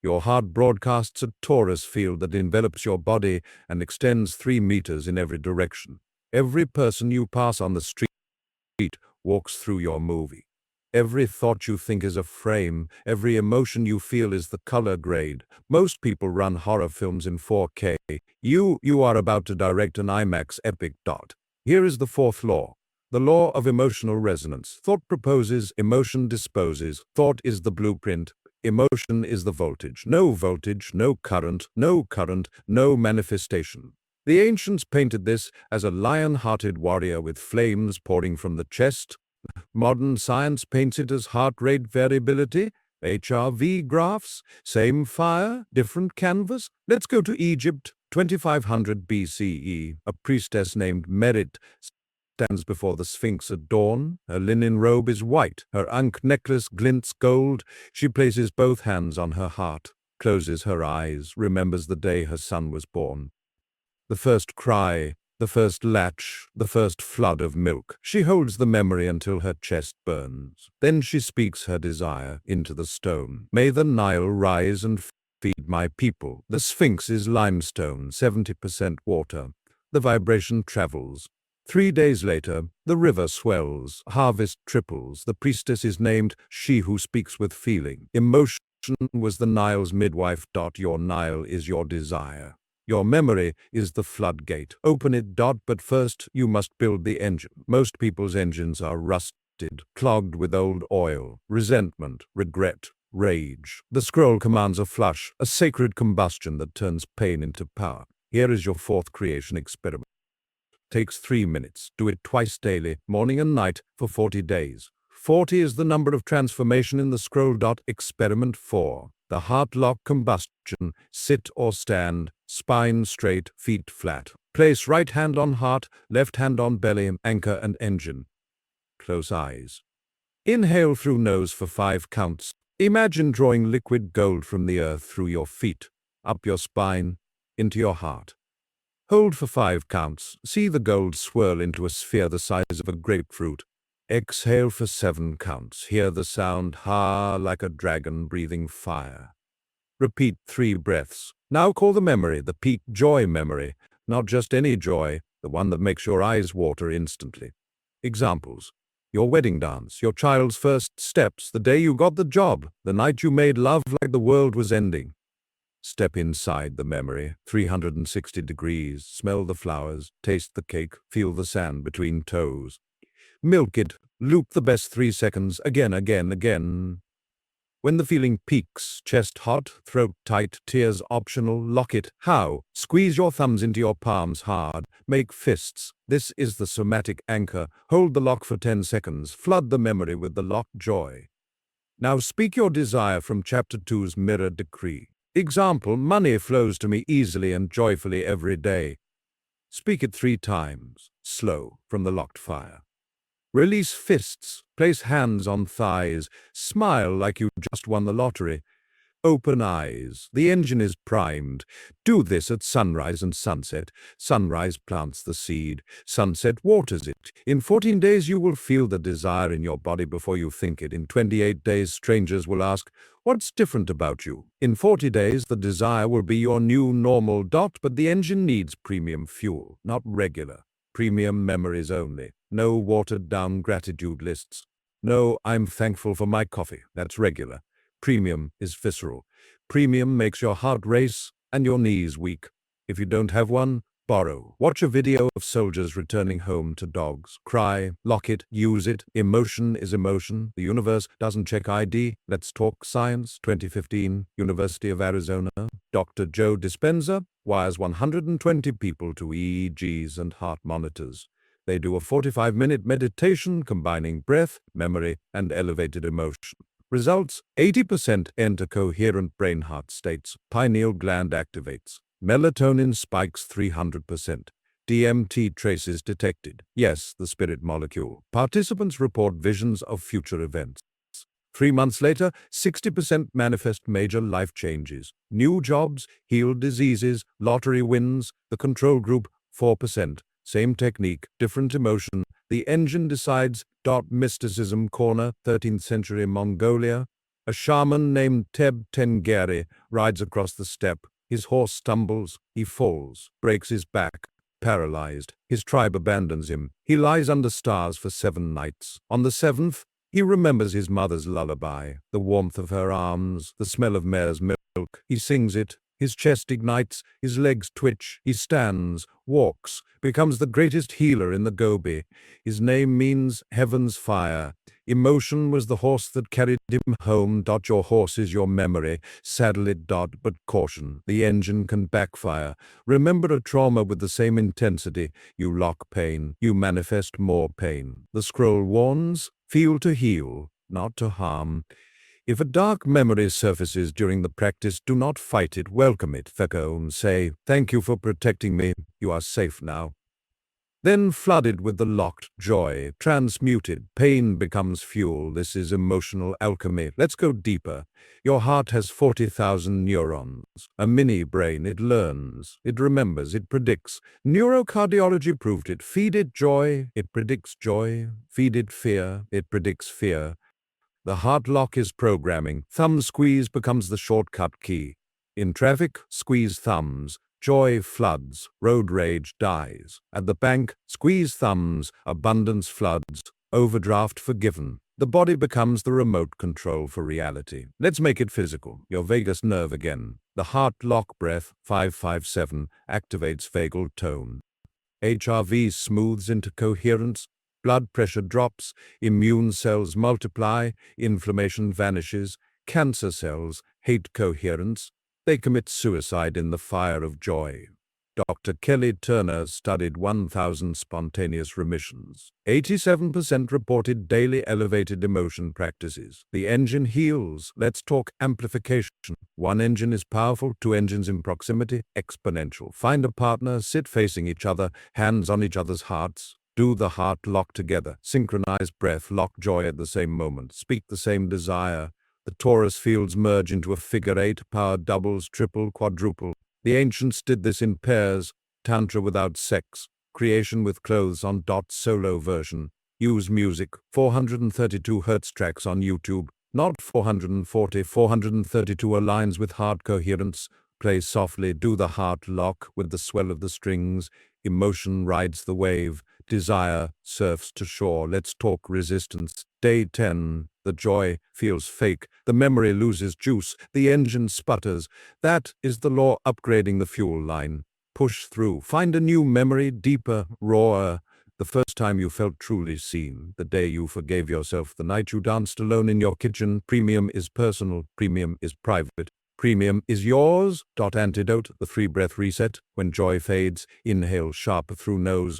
Your heart broadcasts a torus field that envelops your body and extends 3 meters in every direction. Every person you pass on the street walks through your movie. Every thought you think is a frame. Every emotion you feel is the color grade. Most people run horror films in 4K. You are about to direct an IMAX epic. Here is the fourth law. The law of emotional resonance. Thought proposes, emotion disposes. Thought is the blueprint. Emotion is the voltage. No voltage, no current, no manifestation. The ancients painted this as a lion-hearted warrior with flames pouring from the chest. Modern science paints it as heart rate variability, HRV graphs, same fire, different canvas. Let's go to Egypt, 2500 BCE. A priestess named Merit stands before the Sphinx at dawn. Her linen robe is white. Her ankh necklace glints gold. She places both hands on her heart, closes her eyes, remembers the day her son was born. The first cry, the first latch, the first flood of milk. She holds the memory until her chest burns. Then she speaks her desire into the stone. May the Nile rise and feed my people. The Sphinx is limestone, 70% water. The vibration travels. 3 days later, the river swells, harvest triples. The priestess is named she who speaks with feeling. Emotion was the Nile's midwife. Your Nile is your desire. Your memory is the floodgate. Open it. But first, you must build the engine. Most people's engines are rusted, clogged with old oil, resentment, regret, rage. The scroll commands a flush, a sacred combustion that turns pain into power. Here is your fourth creation experiment. Takes 3 minutes. Do it twice daily, morning and night, for 40 days. 40 is the number of transformation in the scroll. Experiment 4. The heart lock combustion. Sit or stand, spine straight, feet flat. Place right hand on heart, left hand on belly, anchor and engine. Close eyes. Inhale through nose for 5 counts. Imagine drawing liquid gold from the earth through your feet, up your spine, into your heart. Hold for 5 counts. See the gold swirl into a sphere the size of a grapefruit. Exhale for 7 counts. Hear the sound, ha, like a dragon breathing fire. Repeat 3 breaths. Now call the memory the peak joy memory, not just any joy, the one that makes your eyes water instantly. Examples. Your wedding dance, your child's first steps, the day you got the job, the night you made love like the world was ending. Step inside the memory, 360 degrees, smell the flowers, taste the cake, feel the sand between toes. Milk it, loop the best 3 seconds, again. When the feeling peaks, chest hot, throat tight, tears optional, lock it. How? Squeeze your thumbs into your palms hard, make fists. This is the somatic anchor. Hold the lock for 10 seconds, flood the memory with the locked joy. Now speak your desire from Chapter 2's Mirror Decree. Example, money flows to me easily and joyfully every day. Speak it 3 times, slow, from the locked fire. Release fists, place hands on thighs, smile like you just won the lottery. Open eyes, the engine is primed. Do this at sunrise and sunset. Sunrise plants the seed, sunset waters it. In 14 days you will feel the desire in your body before you think it. In 28 days strangers will ask, what's different about you? In 40 days the desire will be your new normal. But the engine needs premium fuel, not regular. Premium memories only. No watered-down gratitude lists. No, I'm thankful for my coffee. That's regular. Premium is visceral. Premium makes your heart race and your knees weak. If you don't have one, borrow. Watch a video of soldiers returning home to dogs. Cry, lock it, use it. Emotion is emotion. The universe doesn't check ID. Let's talk science. 2015, University of Arizona. Dr. Joe Dispenza wires 120 people to EEGs and heart monitors. They do a 45-minute meditation combining breath, memory, and elevated emotion. Results: 80% enter coherent brain-heart states. Pineal gland activates. Melatonin spikes 300%. DMT traces detected. Yes, the spirit molecule. Participants report visions of future events. 3 months later, 60% manifest major life changes. New jobs, healed diseases, lottery wins. The control group, 4%. Same technique, different emotion. The engine decides. Mysticism corner, 13th century Mongolia. A shaman named Teb Tengeri rides across the steppe. His horse stumbles, he falls, breaks his back, paralyzed. His tribe abandons him. He lies under stars for 7 nights. On the 7th, he remembers his mother's lullaby, the warmth of her arms, the smell of mare's milk. He sings it. His chest ignites, his legs twitch. He stands, walks, becomes the greatest healer in the Gobi. His name means heaven's fire. Emotion was the horse that carried him home. Your horse is your memory. Saddle it. But caution, the engine can backfire. Remember a trauma with the same intensity. You lock pain, you manifest more pain. The scroll warns, feel to heal, not to harm. If a dark memory surfaces during the practice, do not fight it, welcome it. Say, thank you for protecting me, you are safe now. Then flooded with the locked joy, transmuted, pain becomes fuel. This is emotional alchemy. Let's go deeper. Your heart has 40,000 neurons. A mini brain. It learns, it remembers, it predicts. Neurocardiology proved it. Feed it joy, it predicts joy. Feed it fear, it predicts fear. The heart lock is programming. Thumb squeeze becomes the shortcut key. In traffic, squeeze thumbs. Joy floods. Road rage dies. At the bank, squeeze thumbs. Abundance floods. Overdraft forgiven. The body becomes the remote control for reality. Let's make it physical. Your vagus nerve again. The heart lock breath, 557, activates vagal tone. HRV smooths into coherence. Blood pressure drops, immune cells multiply, inflammation vanishes, cancer cells hate coherence, they commit suicide in the fire of joy. Dr. Kelly Turner studied 1,000 spontaneous remissions. 87% reported daily elevated emotion practices. The engine heals. Let's talk amplification. 1 engine is powerful, 2 engines in proximity, exponential. Find a partner, sit facing each other, hands on each other's hearts. Do the heart lock together. Synchronize breath, lock joy at the same moment. Speak the same desire. The torus fields merge into a figure 8, power doubles, triple, quadruple. The ancients did this in pairs. Tantra without sex. Creation with clothes on. Solo version. Use music. 432 Hz tracks on YouTube. Not 440, 432 aligns with heart coherence. Play softly. Do the heart lock with the swell of the strings. Emotion rides the wave. Desire surfs to shore. Let's talk resistance. Day 10. The joy feels fake. The memory loses juice. The engine sputters. That is the law upgrading the fuel line. Push through. Find a new memory, deeper, rawer. The first time you felt truly seen. The day you forgave yourself. The night you danced alone in your kitchen. Premium is personal. Premium is private. Premium is yours. Antidote. The 3-breath reset. When joy fades, inhale sharp through nose.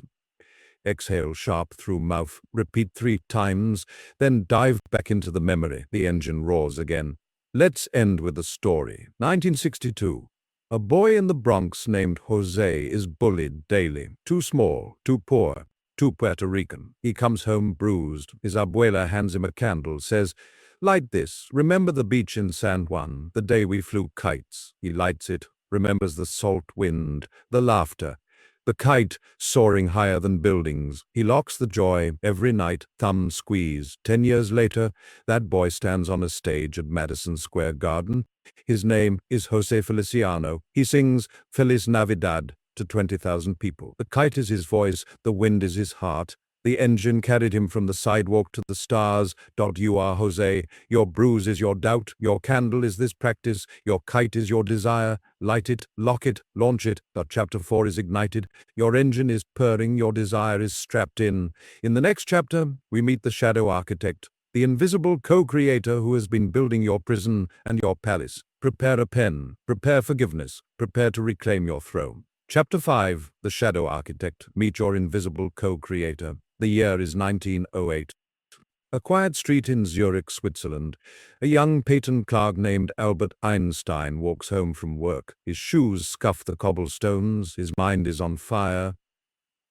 Exhale sharp through mouth. Repeat 3 times, then dive back into the memory. The engine roars again. Let's end with a story. 1962. A boy in the Bronx named Jose is bullied daily. Too small, too poor, too Puerto Rican. He comes home bruised. His abuela hands him a candle, says, "Light this. Remember the beach in San Juan, the day we flew kites." He lights it, remembers the salt wind, the laughter. The kite soaring higher than buildings. He locks the joy every night, thumb squeeze. 10 years later, that boy stands on a stage at Madison Square Garden. His name is Jose Feliciano. He sings Feliz Navidad to 20,000 people. The kite is his voice, the wind is his heart. The engine carried him from the sidewalk to the stars. You are Jose. Your bruise is your doubt. Your candle is this practice. Your kite is your desire. Light it, lock it, launch it. Chapter 4 is ignited. Your engine is purring. Your desire is strapped in. In the next chapter, we meet the shadow architect, the invisible co-creator who has been building your prison and your palace. Prepare a pen. Prepare forgiveness. Prepare to reclaim your throne. Chapter 5, The Shadow Architect. Meet your invisible co-creator. The year is 1908. A quiet street in Zurich, Switzerland. A young patent clerk named Albert Einstein walks home from work. His shoes scuff the cobblestones. His mind is on fire.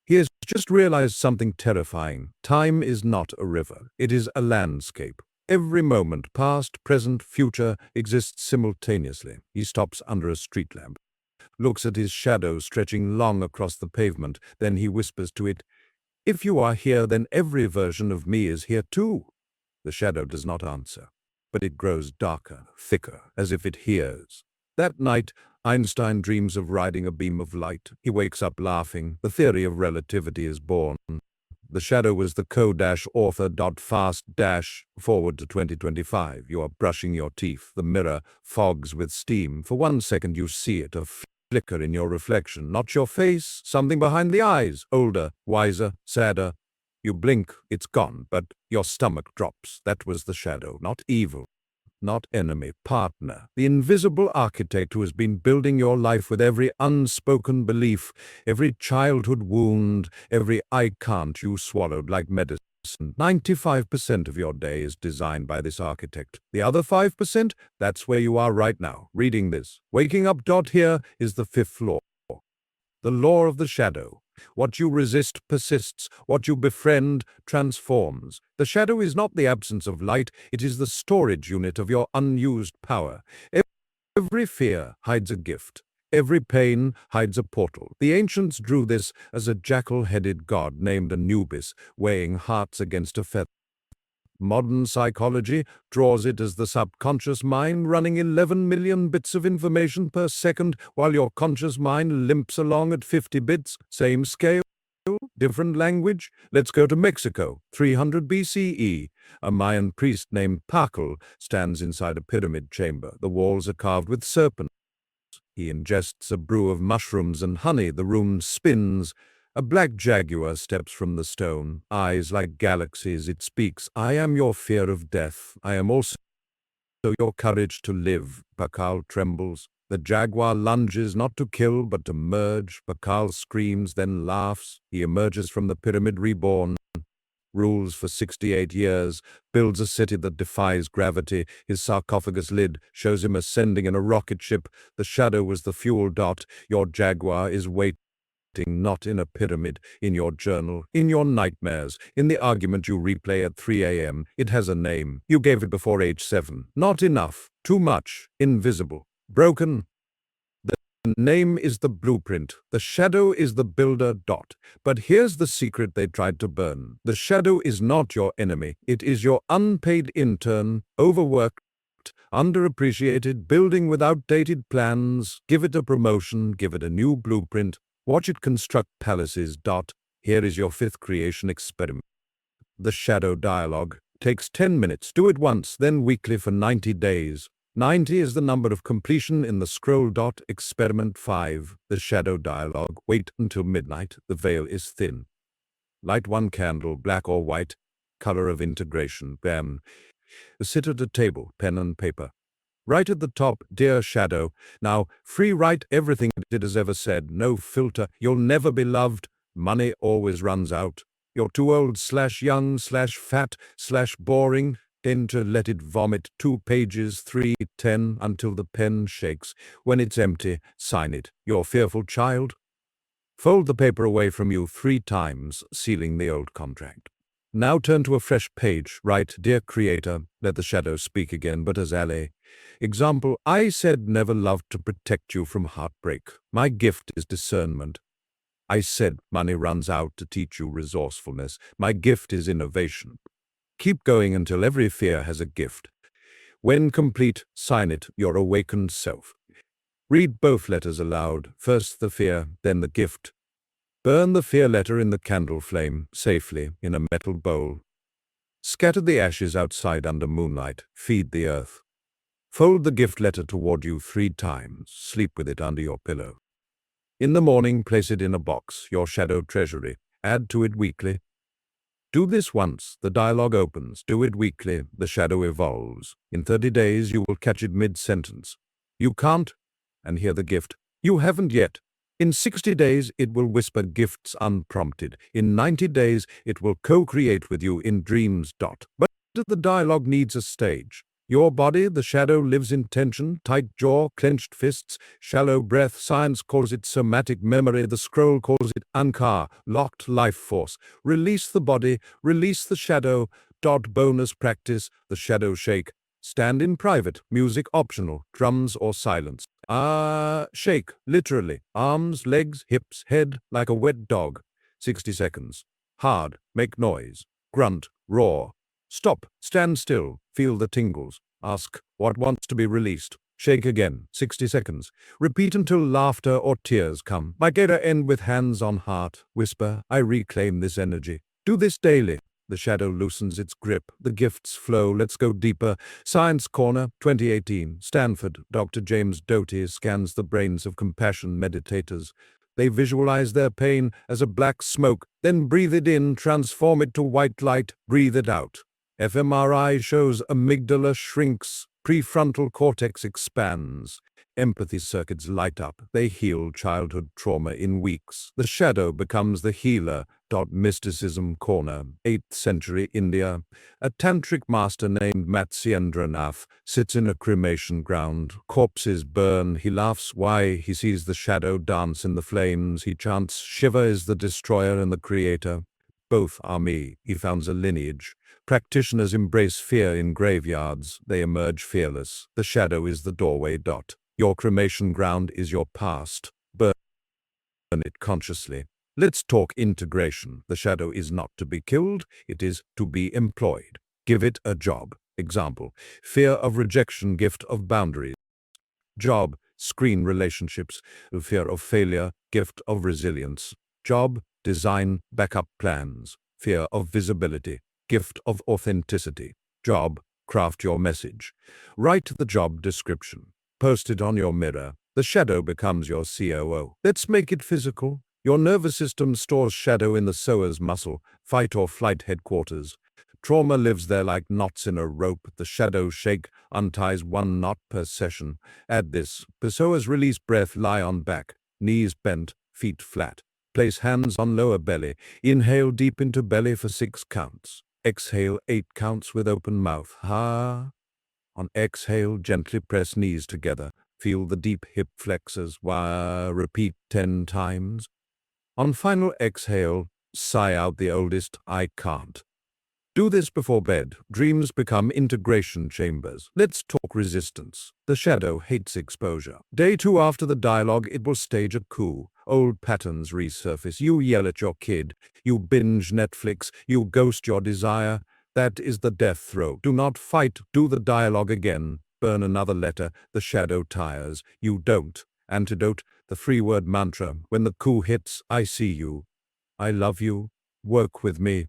He has just realized something terrifying. Time is not a river. It is a landscape. Every moment, past, present, future, exists simultaneously. He stops under a street lamp, looks at his shadow stretching long across the pavement. Then he whispers to it, "If you are here, then every version of me is here too." The shadow does not answer, but it grows darker, thicker, as if it hears. That night, Einstein dreams of riding a beam of light. He wakes up laughing. The theory of relativity is born. The shadow was the co-author. Fast-forward to 2025. You are brushing your teeth. The mirror fogs with steam. For 1 second you see it, a flicker in your reflection. Not your face, something behind the eyes. Older, wiser, sadder. You blink, it's gone, but your stomach drops. That was the shadow, not evil, not enemy, partner. The invisible architect who has been building your life with every unspoken belief, every childhood wound, every "I can't" you swallowed like medicine. 95% of your day is designed by this architect. The other 5%, that's where you are right now, reading this. Waking up. Here is the 5th law. The law of the shadow. What you resist persists. What you befriend transforms. The shadow is not the absence of light. It is the storage unit of your unused power. Every fear hides a gift. Every pain hides a portal. The ancients drew this as a jackal-headed god named Anubis, weighing hearts against a feather. Modern psychology draws it as the subconscious mind running 11 million bits of information per second, while your conscious mind limps along at 50 bits. Same scale, different language. Let's go to Mexico, 300 BCE. A Mayan priest named Pakal stands inside a pyramid chamber. The walls are carved with serpents. He ingests a brew of mushrooms and honey. The room spins. A black jaguar steps from the stone, eyes like galaxies. It speaks, "I am your fear of death. I am also your courage to live." Pakal trembles. The jaguar lunges not to kill but to merge. Pakal screams, then laughs. He emerges from the pyramid reborn, rules for 68 years, builds a city that defies gravity. His sarcophagus lid shows him ascending in a rocket ship. The shadow was the fuel. Your jaguar is waiting. Not in a pyramid, in your journal, in your nightmares, in the argument you replay at 3 a.m. It has a name. You gave it before age 7. Not enough. Too much. Invisible. Broken. The name is the blueprint. The shadow is the builder. But here's the secret they tried to burn. The shadow is not your enemy. It is your unpaid intern, overworked, underappreciated, building with outdated plans. Give it a promotion. Give it a new blueprint. Watch it construct palaces. Here is your 5th creation experiment. The shadow dialogue takes 10 minutes. Do it once, then weekly for 90 days. 90 is the number of completion in the scroll. Experiment 5. The shadow dialogue. Wait until midnight. The veil is thin. Light 1 candle, black or white. Color of integration. Bam. Sit at a table, pen and paper. Right at the top, "Dear Shadow." Now, free write everything it has ever said. No filter. You'll never be loved. Money always runs out. You're too old/young/fat/boring. Enter, let it vomit. 2 pages, 3, 10, until the pen shakes. When it's empty, sign it. Your fearful child. Fold the paper away from you 3 times, sealing the old contract. Now turn to a fresh page. Write, "Dear Creator." Let the shadow speak again, but as ally. Example, "I said never loved to protect you from heartbreak. My gift is discernment. I said money runs out to teach you resourcefulness. My gift is innovation." Keep going until every fear has a gift. When complete, sign it, your awakened self. Read both letters aloud. First the fear, then the gift. Burn the fear letter in the candle flame, safely, in a metal bowl. Scatter the ashes outside under moonlight. Feed the earth. Fold the gift letter toward you 3 times. Sleep with it under your pillow. In the morning, place it in a box, your shadow treasury. Add to it weekly. Do this once, the dialogue opens. Do it weekly, the shadow evolves. In 30 days, you will catch it mid-sentence. You can't, and hear the gift. You haven't yet. In 60 days, it will whisper gifts unprompted. In 90 days, it will co-create with you in dreams. But the dialogue needs a stage. Your body, the shadow, lives in tension, tight jaw, clenched fists, shallow breath. Science calls it somatic memory. The scroll calls it ankar, locked life force. Release the body, release the shadow. Bonus practice, the shadow shake. Stand in private, music optional, drums or silence. Shake, literally. Arms, legs, hips, head, like a wet dog. 60 seconds. Hard, make noise. Grunt, roar. Stop, stand still, feel the tingles. Ask what wants to be released. Shake again, 60 seconds. Repeat until laughter or tears come. End with hands on heart. Whisper, I reclaim this energy. Do this daily. The shadow loosens its grip. The gifts flow. Let's go deeper. Science Corner, 2018. Stanford. Dr. James Doty scans the brains of compassion meditators. They visualize their pain as a black smoke, then breathe it in, transform it to white light, breathe it out. fMRI shows amygdala shrinks, prefrontal cortex expands. Empathy circuits light up. They heal childhood trauma in weeks. The shadow becomes the healer. Mysticism Corner, 8th century India. A tantric master named Matsyendranath sits in a cremation ground. Corpses burn. He laughs. Why? He sees the shadow dance in the flames. He chants, Shiva is the destroyer and the creator. Both are me. He founds a lineage. Practitioners embrace fear in graveyards. They emerge fearless. The shadow is the doorway. Your cremation ground is your past. Burn it consciously. Let's talk integration. The shadow is not to be killed, it is to be employed. Give it a job. Example, fear of rejection, gift of boundaries. Job, screen relationships. Fear of failure, gift of resilience. Job, design, backup plans. Fear of visibility, gift of authenticity. Job, craft your message. Write the job description. Post it on your mirror. The shadow becomes your COO. Let's make it physical. Your nervous system stores shadow in the psoas muscle, fight or flight headquarters. Trauma lives there like knots in a rope. The shadow shake, unties 1 knot per session. Add this. Psoas release breath, lie on back, knees bent, feet flat. Place hands on lower belly. Inhale deep into belly for 6 counts. Exhale 8 counts with open mouth. Ha. On exhale, gently press knees together. Feel the deep hip flexors. Wah. Repeat 10 times. On final exhale, sigh out the oldest I can't. Do this before bed. Dreams become integration chambers. Let's talk resistance. The shadow hates exposure. Day 2 after the dialogue, it will stage a coup. Old patterns resurface. You yell at your kid. You binge Netflix. You ghost your desire. That is the death throw. Do not fight. Do the dialogue again. Burn another letter. The shadow tires. You don't. Antidote, the 3-word mantra. When the coup hits, I see you. I love you. Work with me.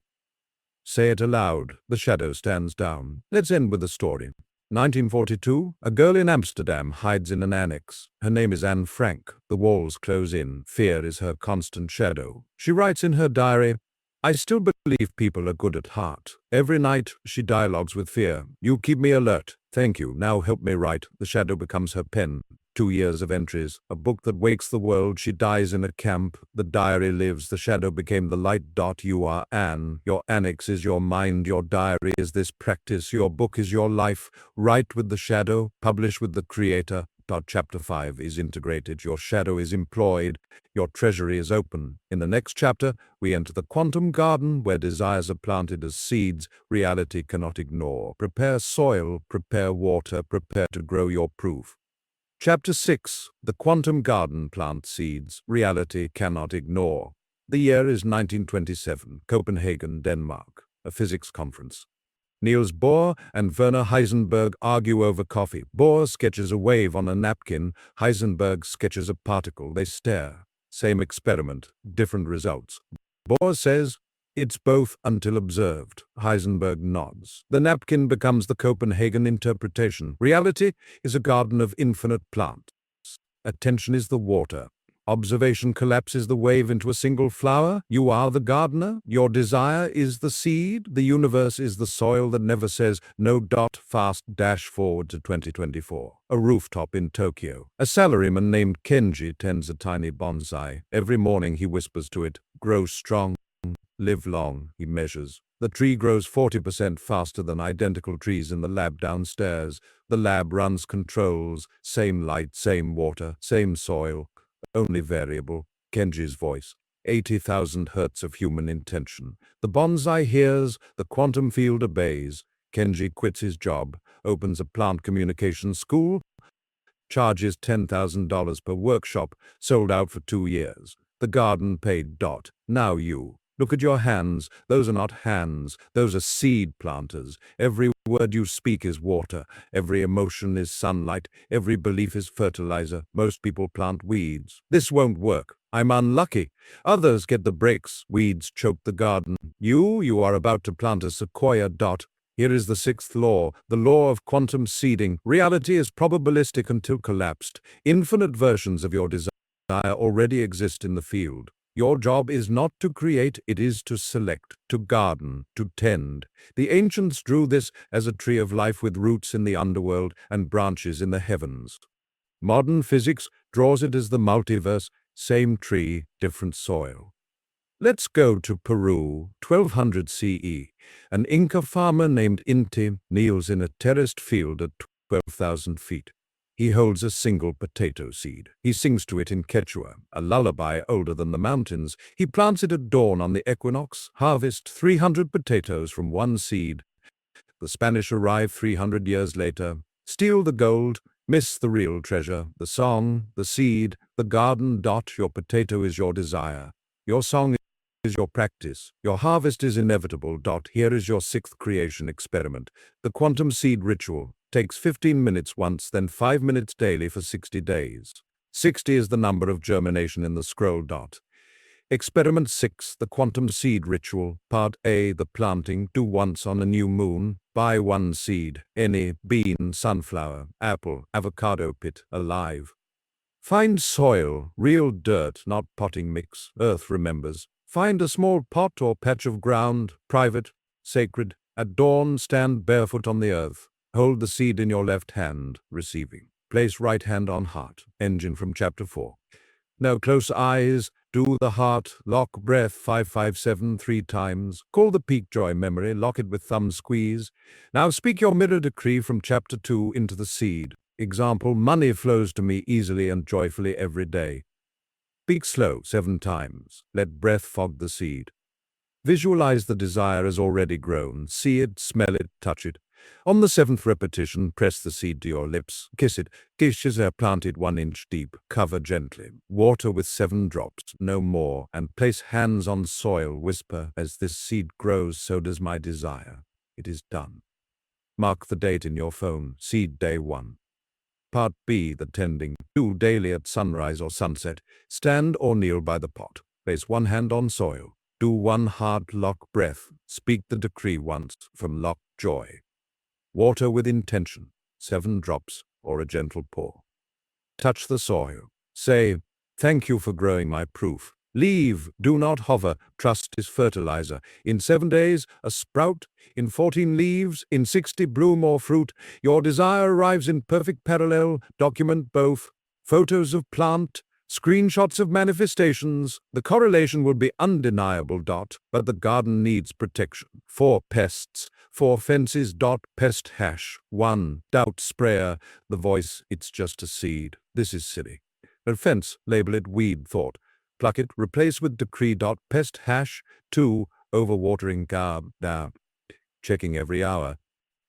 Say it aloud. The shadow stands down. Let's end with a story. 1942, a girl in Amsterdam hides in an annex. Her name is Anne Frank. The walls close in. Fear is her constant shadow. She writes in her diary, I still believe people are good at heart. Every night, she dialogues with fear. You keep me alert. Thank you. Now help me write. The shadow becomes her pen. 2 years of entries. A book that wakes the world. She dies in a camp. The diary lives. The shadow became the light. You are Anne. Your annex is your mind. Your diary is this practice. Your book is your life. Write with the shadow. Publish with the creator. Chapter 5 is integrated. Your shadow is employed. Your treasury is open. In the next chapter, we enter the quantum garden where desires are planted as seeds reality cannot ignore. Prepare soil, prepare water, prepare to grow your proof. Chapter 6. The Quantum Garden Plant Seeds Reality Cannot Ignore. The year is 1927, Copenhagen, Denmark. A physics conference. Niels Bohr and Werner Heisenberg argue over coffee. Bohr sketches a wave on a napkin. Heisenberg sketches a particle. They stare. Same experiment, different results. Bohr says, it's both until observed. Heisenberg nods. The napkin becomes the Copenhagen interpretation. Reality is a garden of infinite plants. Attention is the water. Observation collapses the wave into a single flower. You are the gardener. Your desire is the seed. The universe is the soil that never says no. Fast dash forward to 2024. A rooftop in Tokyo. A salaryman named Kenji tends a tiny bonsai. Every morning he whispers to it, grow strong, live long, he measures. The tree grows 40% faster than identical trees in the lab downstairs. The lab runs controls, same light, same water, same soil, only variable. Kenji's voice. 80,000 hertz of human intention. The bonsai hears, the quantum field obeys. Kenji quits his job, opens a plant communication school, charges $10,000 per workshop, sold out for 2 years. The garden paid. Now you. Look at your hands. Those are not hands. Those are seed planters. Every word you speak is water. Every emotion is sunlight. Every belief is fertilizer. Most people plant weeds. This won't work. I'm unlucky. Others get the breaks. Weeds choke the garden. You are about to plant a sequoia. Here is the sixth law, the law of quantum seeding. Reality is probabilistic until collapsed. Infinite versions of your desire already exist in the field. Your job is not to create, it is to select, to garden, to tend. The ancients drew this as a tree of life with roots in the underworld and branches in the heavens. Modern physics draws it as the multiverse, same tree, different soil. Let's go to Peru, 1200 CE. An Inca farmer named Inti kneels in a terraced field at 12,000 feet. He holds a single potato seed. He sings to it in Quechua, a lullaby older than the mountains. He plants it at dawn on the equinox, harvest 300 potatoes from one seed. The Spanish arrive 300 years later, steal the gold, miss the real treasure, the song, the seed, the garden. Your potato is your desire. Your song is your practice. Your harvest is inevitable. Here is your sixth creation experiment. The quantum seed ritual takes 15 minutes once, then 5 minutes daily for 60 days. 60 is the number of germination in the scroll. Experiment 6, the quantum seed ritual. Part A, the planting. Do once on a new moon. Buy one seed, any, bean, sunflower, apple, avocado pit, alive. Find soil, real dirt, not potting mix. Earth remembers. Find a small pot or patch of ground, private, sacred. At dawn, stand barefoot on the earth. Hold the seed in your left hand, receiving. Place right hand on heart. Engine from chapter 4. Now close eyes, do the heart, lock breath 557 3 times. Call the peak joy memory, lock it with thumb squeeze. Now speak your mirror decree from chapter 2 into the seed. Example, money flows to me easily and joyfully every day. Speak slow 7 times. Let breath fog the seed. Visualize the desire as already grown. See it, smell it, touch it. On the 7th repetition, press the seed to your lips. Kiss it. Kisses are planted 1 inch deep. Cover gently. Water with 7 drops, no more, and place hands on soil. Whisper, as this seed grows, so does my desire. It is done. Mark the date in your phone. Seed day 1. Part B, the tending. Do daily at sunrise or sunset. Stand or kneel by the pot. Place 1 hand on soil. Do 1 heart lock breath. Speak the decree once from lock joy. Water with intention. 7 drops or a gentle pour. Touch the soil. Say, thank you for growing my proof. Leave, do not hover. Trust is fertilizer. In 7 days, a sprout. In 14 leaves. In 60 bloom or fruit. Your desire arrives in perfect parallel. Document both. Photos of plant, screenshots of manifestations. The correlation will be undeniable. But the garden needs protection. 4 pests. 4 fences. Pest hash. 1. Doubt sprayer. The voice, it's just a seed. This is silly. A fence, label it weed thought. Pluck it, replace with decree. Pest hash. 2. Overwatering garb. Checking every hour.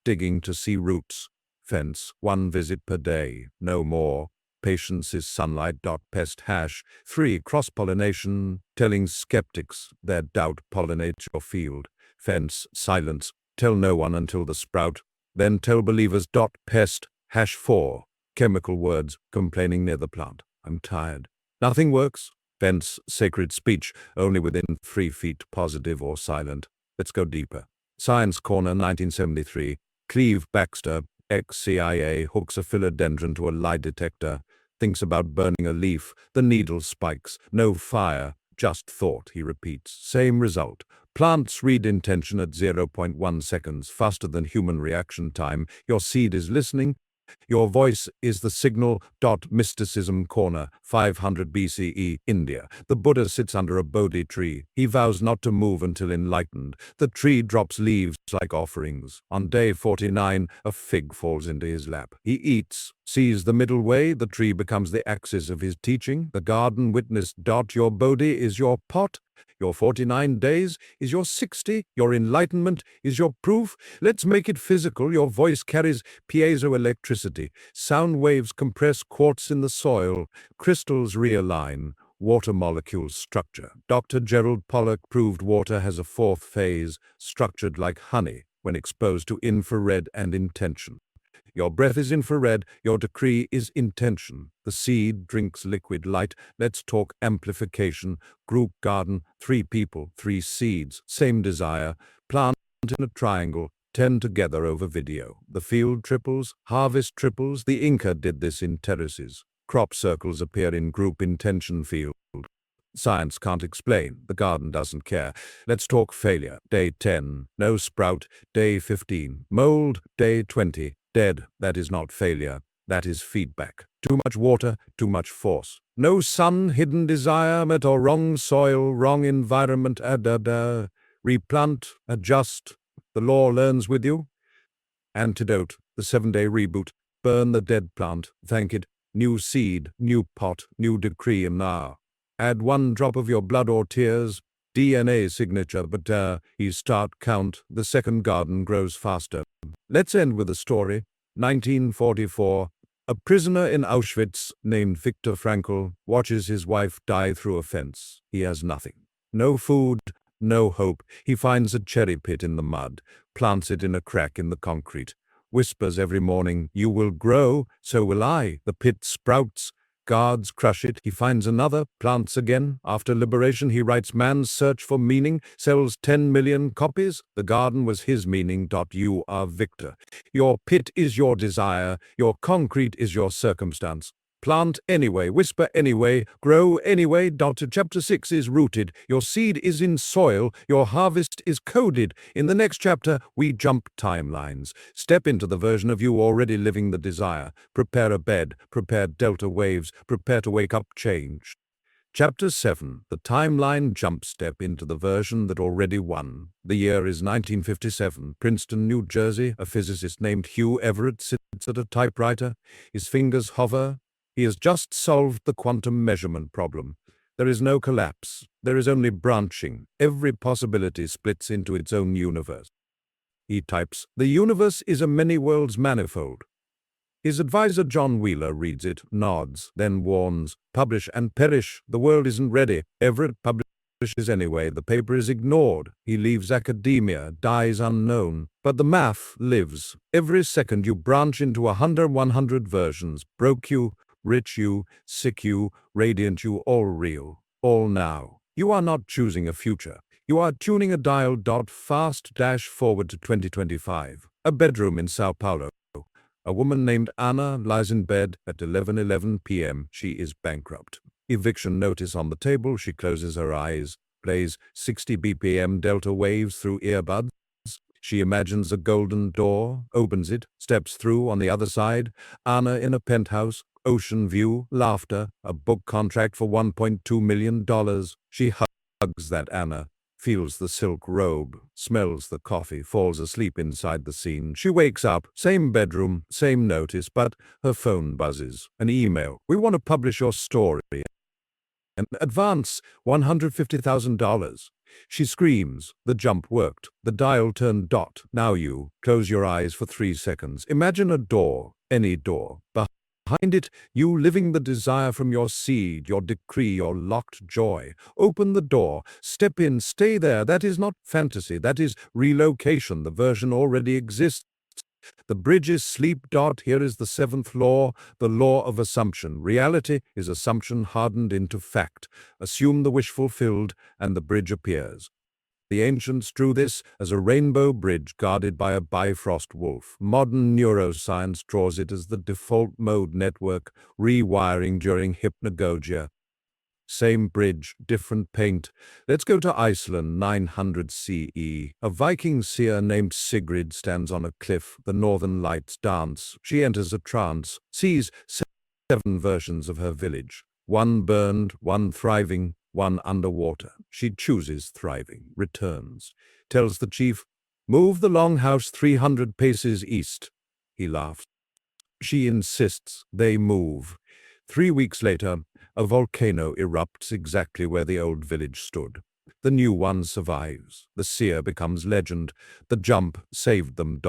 Digging to see roots. Fence, 1 visit per day, no more. Patience is sunlight. Pest hash. 3. Cross-pollination. Telling skeptics their doubt pollinates your field. Fence, silence. Tell no one until the sprout. Then tell believers. Pest hash. 4. Chemical words, complaining near the plant. I'm tired. Nothing works. Fence sacred speech only within 3 feet, positive or silent. Let's go deeper. Science Corner, 1973. Cleve Baxter, ex-CIA, hooks a philodendron to a lie detector. Thinks about burning a leaf. The needle spikes. No fire. Just thought, he repeats. Same result. Plants read intention at zero point 0.1 seconds, faster than human reaction time. Your seed is listening. Your voice is the signal. Mysticism Corner, 500 BCE, India. The Buddha sits under a Bodhi tree. He vows not to move until enlightened. The tree drops leaves like offerings. On day 49, a fig falls into his lap. He eats, sees the middle way. The tree becomes the axis of his teaching. The garden witnessed. Your Bodhi is your pot. Your 49 days is your 60. Your enlightenment is your proof. Let's make it physical. Your voice carries piezoelectricity. Sound waves compress quartz in the soil. Crystals realign. Water molecules structure. Dr. Gerald Pollack proved water has a fourth phase, structured like honey when exposed to infrared and intention. Your breath is infrared, your decree is intention. The seed drinks liquid light. Let's talk amplification. Group garden, 3 people, 3 seeds, same desire. Plant in a triangle, 10 together over video. The field triples, harvest triples. The Inca did this in terraces. Crop circles appear in group intention field. Science can't explain. The garden doesn't care. Let's talk failure. Day 10, no sprout. Day 15, mold. Day 20, dead. That is not failure. That is feedback. Too much water, too much force. No sun, hidden desire, met or wrong soil, wrong environment. Replant, adjust. The law learns with you. Antidote, the 7-day reboot. Burn the dead plant. Thank it. New seed, new pot, new decree and now. Add 1 drop of your blood or tears, DNA signature, but you start count, the second garden grows faster. Let's end with a story. 1944, a prisoner in Auschwitz named Viktor Frankl watches his wife die through a fence. He has nothing. No food, no hope. He finds a cherry pit in the mud, plants it in a crack in the concrete, whispers every morning, "You will grow, so will I." The pit sprouts. Guards crush it. He finds another, plants again. After liberation, he writes Man's Search for Meaning, sells 10 million copies. The garden was his meaning. You are Victor. Your pit is your desire. Your concrete is your circumstance. Plant anyway, whisper anyway, grow anyway. Chapter 6 is rooted. Your seed is in soil. Your harvest is coded. In the next chapter, we jump timelines. Step into the version of you already living the desire. Prepare a bed. Prepare delta waves. Prepare to wake up change. Chapter 7. The timeline jump. Step into the version that already won. The year is 1957. Princeton, New Jersey. A physicist named Hugh Everett sits at a typewriter. His fingers hover. He has just solved the quantum measurement problem. There is no collapse. There is only branching. Every possibility splits into its own universe. He types, "The universe is a many worlds manifold." His advisor John Wheeler reads it, nods, then warns, "Publish and perish. The world isn't ready." Everett publishes anyway. The paper is ignored. He leaves academia, dies unknown. But the math lives. Every second you branch into 100 versions. Broke you, rich you, sick you, radiant you, all real, all now. You are not choosing a future. You are tuning a dial. Fast dash forward to 2025. A bedroom in Sao Paulo. A woman named Anna lies in bed at 11:11 p.m. She is bankrupt. Eviction notice on the table. She closes her eyes, plays 60 BPM delta waves through earbuds. She imagines a golden door, opens it, steps through on the other side. Anna in a penthouse, ocean view, laughter, a book contract for $1.2 million. She hugs that Anna, feels the silk robe, smells the coffee, falls asleep inside the scene. She wakes up, same bedroom, same notice, but her phone buzzes. An email. "We want to publish your story and advance $150,000. She screams. The jump worked. The dial turned dot. Now you close your eyes for 3 seconds. Imagine a door, any door. Behind it, you living the desire from your seed, your decree, your locked joy. Open the door, step in, stay there. That is not fantasy. That is relocation. The version already exists. The bridge is sleep. Here is the seventh law, the law of assumption. Reality is assumption hardened into fact. Assume the wish fulfilled, and the bridge appears. The ancients drew this as a rainbow bridge guarded by a Bifrost wolf. Modern neuroscience draws it as the default mode network, rewiring during hypnagogia. Same bridge, different paint. Let's go to Iceland, 900 CE. A Viking seer named Sigrid stands on a cliff. The northern lights dance. She enters a trance, sees seven versions of her village. One burned, one thriving, one underwater. She chooses thriving, returns, tells the chief, "Move the longhouse 300 paces east." He laughs. She insists they move. 3 weeks later, a volcano erupts exactly where the old village stood. The new one survives. The seer becomes legend. The jump saved them.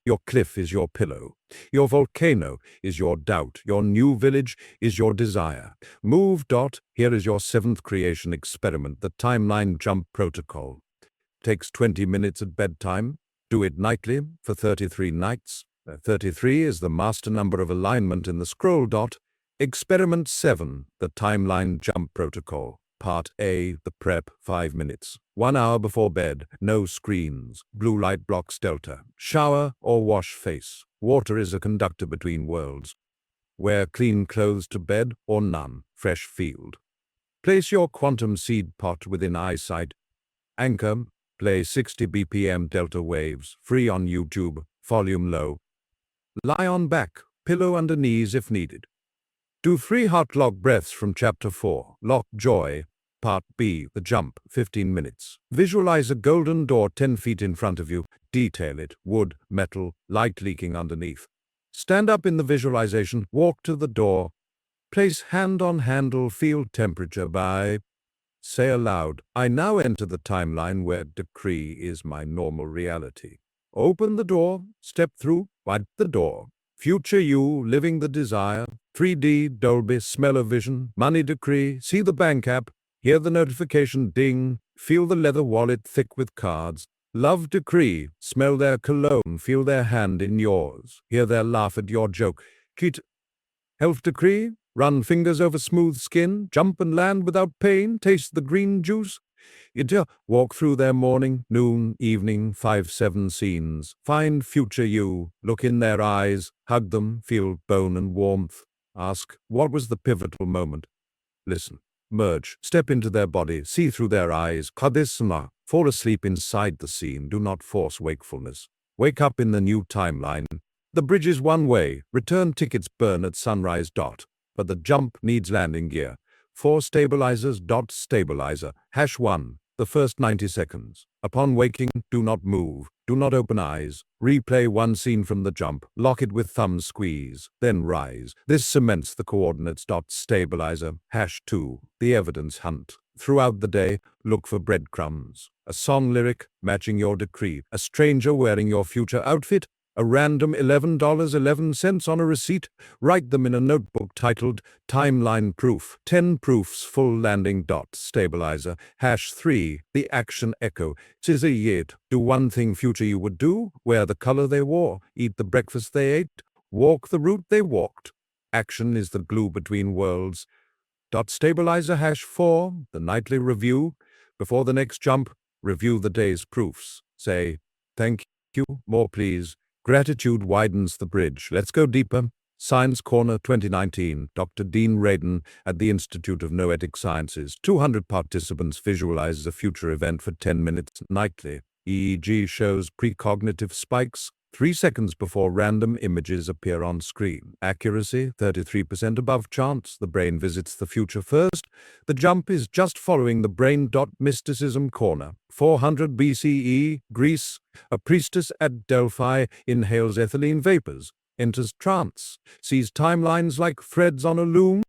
Your cliff is your pillow. Your volcano is your doubt. Your new village is your desire. Move. Here is your seventh creation experiment, the timeline jump protocol. Takes 20 minutes at bedtime. Do it nightly for 33 nights. 33 is the master number of alignment in the scroll. Experiment 7, the timeline jump protocol. Part A, the prep, 5 minutes. 1 hour before bed, no screens. Blue light blocks delta. Shower or wash face. Water is a conductor between worlds. Wear clean clothes to bed or none. Fresh field. Place your quantum seed pot within eyesight. Anchor. Play 60 BPM delta waves. Free on YouTube. Volume low. Lie on back. Pillow under knees if needed. Do 3 hot lock breaths from Chapter 4, Lock Joy, Part B, The Jump, 15 minutes. Visualize a golden door 10 feet in front of you. Detail it, wood, metal, light leaking underneath. Stand up in the visualization, walk to the door. Place hand on handle, feel temperature by. Say aloud, I now enter the timeline where decree is my normal reality. Open the door, step through, wipe the door. Future you, living the desire. 3D, Dolby, smell-o-vision, money decree, see the bank app, hear the notification ding, feel the leather wallet thick with cards. Love decree, smell their cologne, feel their hand in yours, hear their laugh at your joke. Keat health decree, run fingers over smooth skin, jump and land without pain, taste the green juice. Walk through their morning, noon, evening, 5-7 scenes. Find future you, look in their eyes, hug them, feel bone and warmth. Ask, what was the pivotal moment? Listen, merge, step into their body, see through their eyes. Kadisma, fall asleep inside the scene, do not force wakefulness. Wake up in the new timeline. The bridge is one way, return tickets burn at sunrise. But the jump needs landing gear. 4 stabilizers. Stabilizer, #1, the first 90 seconds. Upon waking, do not move, do not open eyes. Replay one scene from the jump, lock it with thumb squeeze, then rise. This cements the coordinates. Stabilizer, #2, the evidence hunt. Throughout the day, look for breadcrumbs. A song lyric matching your decree, a stranger wearing your future outfit, a random $11.11 on a receipt. Write them in a notebook titled Timeline Proof. 10 proofs full landing. Stabilizer, #3, the action echo. Scissor yet. Do one thing future you would do, wear the color they wore, eat the breakfast they ate, walk the route they walked. Action is the glue between worlds. Stabilizer, #4, the nightly review. Before the next jump, review the day's proofs. Say, thank you, more please. Gratitude widens the bridge. Let's go deeper. Science Corner 2019, Dr. Dean Radin at the Institute of Noetic Sciences. 200 participants visualize a future event for 10 minutes nightly. EEG shows precognitive spikes 3 seconds before random images appear on screen. Accuracy, 33% above chance. The brain visits the future first. The jump is just following the brain. Mysticism Corner. 400 BCE, Greece. A priestess at Delphi inhales ethylene vapors, enters trance, sees timelines like threads on a loom.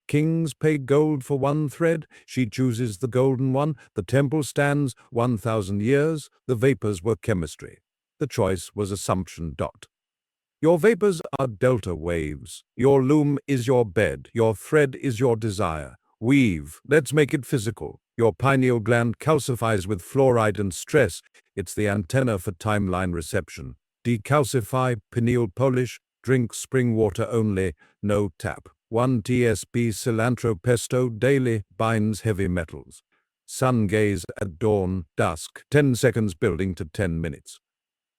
Kings pay gold for one thread. She chooses the golden one. The temple stands 1,000 years. The vapors were chemistry. The choice was assumption. Your vapors are delta waves. Your loom is your bed. Your thread is your desire. Weave. Let's make it physical. Your pineal gland calcifies with fluoride and stress. It's the antenna for timeline reception. Decalcify, pineal polish, drink spring water only, no tap. 1 tsp cilantro pesto daily binds heavy metals. Sun gaze at dawn, dusk, 10 seconds building to 10 minutes.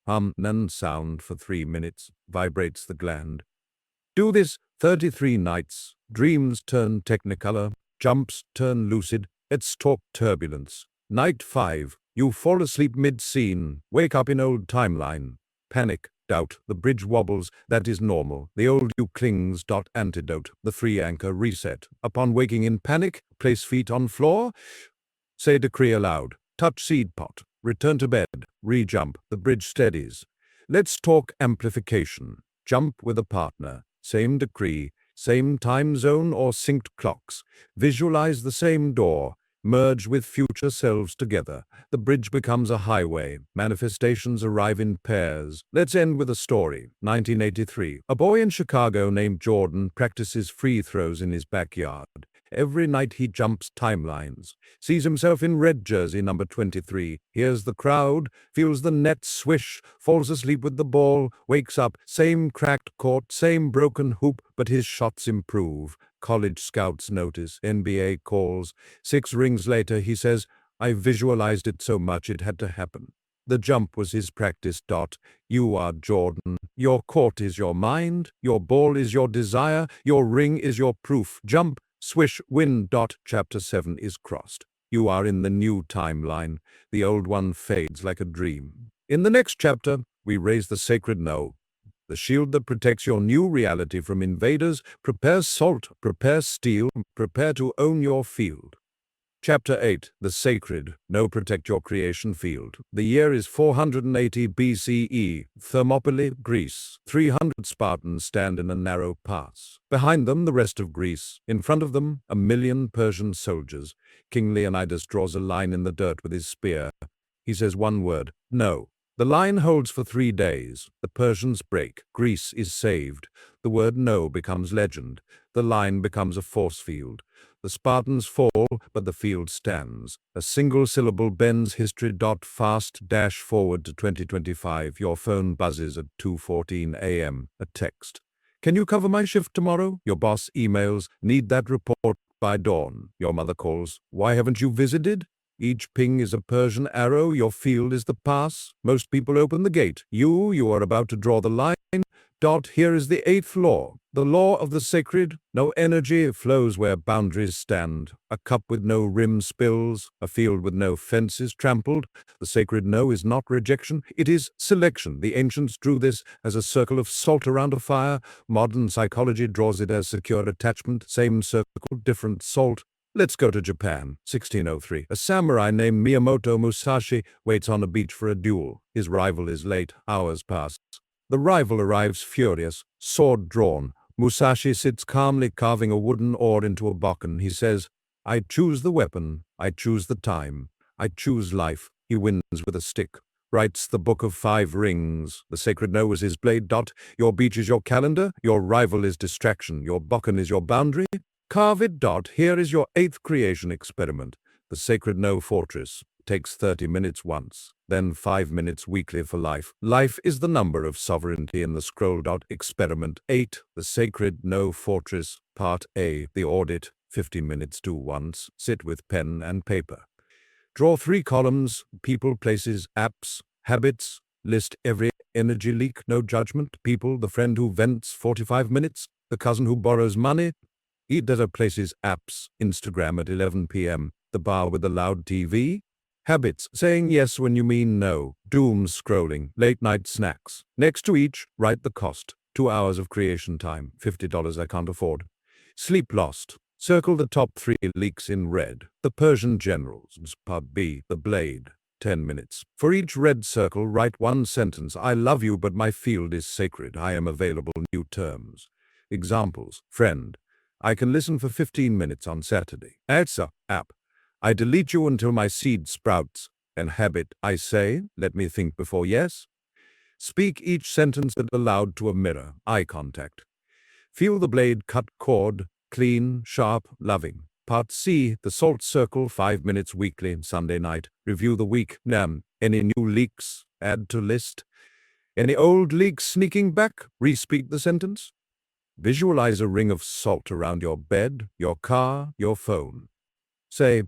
Hum and sound for 3 minutes, vibrates the gland. Do this 33 nights, dreams turn technicolor, jumps turn lucid, let's talk turbulence. Night 5, you fall asleep mid-scene, wake up in old timeline. Panic, doubt, the bridge wobbles, that is normal. The old you clings. Antidote, the free anchor reset. Upon waking in panic, place feet on floor. Say decree aloud, touch seed pot, return to bed, re-jump, the bridge steadies. Let's talk amplification. Jump with a partner, same decree, same time zone or synced clocks. Visualize the same door, merge with future selves together. The bridge becomes a highway. Manifestations arrive in pairs. Let's end with a story. 1983. A boy in Chicago named Jordan practices free throws in his backyard. Every night he jumps timelines, sees himself in red jersey number 23, hears the crowd, feels the net swish, falls asleep with the ball, wakes up, same cracked court, same broken hoop, but his shots improve. College scouts notice, NBA calls. 6 rings later he says, I visualized it so much it had to happen. The jump was his practice. You are Jordan. Your court is your mind, your ball is your desire, your ring is your proof. Jump, swish, win. Chapter 7 is crossed. You are in the new timeline. The old one fades like a dream. In the next chapter, we raise the sacred no, the shield that protects your new reality from invaders. Prepare salt, prepare steel, prepare to own your field. Chapter 8, The Sacred, No Protect Your Creation Field. The year is 480 BCE, Thermopylae, Greece. 300 Spartans stand in a narrow pass. Behind them, the rest of Greece. In front of them, 1,000,000 Persian soldiers. King Leonidas draws a line in the dirt with his spear. He says one word, no. The line holds for 3 days. The Persians break. Greece is saved. The word no becomes legend. The line becomes a force field. The Spartans fall, but the field stands. A single syllable bends history. Fast dash forward to 2025. Your phone buzzes at 2:14 a.m. A text. Can you cover my shift tomorrow? Your boss emails, need that report by dawn. Your mother calls, why haven't you visited? Each ping is a Persian arrow. Your field is the pass. Most people open the gate. You are about to draw the line. Here is the 8th law. The law of the sacred. No energy flows where boundaries stand. A cup with no rim spills. A field with no fences trampled. The sacred no is not rejection. It is selection. The ancients drew this as a circle of salt around a fire. Modern psychology draws it as secure attachment. Same circle, different salt. Let's go to Japan, 1603. A samurai named Miyamoto Musashi waits on a beach for a duel. His rival is late. Hours pass. The rival arrives furious, sword drawn. Musashi sits calmly carving a wooden oar into a bokken. He says, I choose the weapon. I choose the time. I choose life. He wins with a stick. Writes the Book of 5 Rings. The sacred no is his blade. Your beach is your calendar. Your rival is distraction. Your bokken is your boundary. Carve it. Here is your 8th creation experiment. The sacred no fortress. Takes 30 minutes once, then 5 minutes weekly for life. Life is the number of sovereignty in the scroll. Experiment 8. The sacred no fortress. Part A. The audit. 50 minutes do once. Sit with pen and paper. Draw 3 columns. People, places, apps, habits. List every energy leak. No judgment. People, the friend who vents 45 minutes. The cousin who borrows money. Eat at places, apps. Instagram at 11 p.m. The bar with the loud TV. Habits, saying yes when you mean no. Doom scrolling, late night snacks. Next to each, write the cost. 2 hours of creation time, $50 I can't afford. Sleep lost. Circle the top 3 leaks in red. The Persian generals. Part B, the blade. 10 minutes. For each red circle, write 1 sentence. I love you, but my field is sacred. I am available. New terms. Examples. Friend. I can listen for 15 minutes on Saturday. App. I delete you until my seed sprouts. And habit, I say, let me think before yes. Speak each sentence aloud to a mirror, eye contact. Feel the blade cut cord, clean, sharp, loving. Part C, the salt circle, 5 minutes weekly, Sunday night. Review the week. Any new leaks? Add to list. Any old leaks sneaking back? Respeak the sentence. Visualize a ring of salt around your bed, your car, your phone. Say,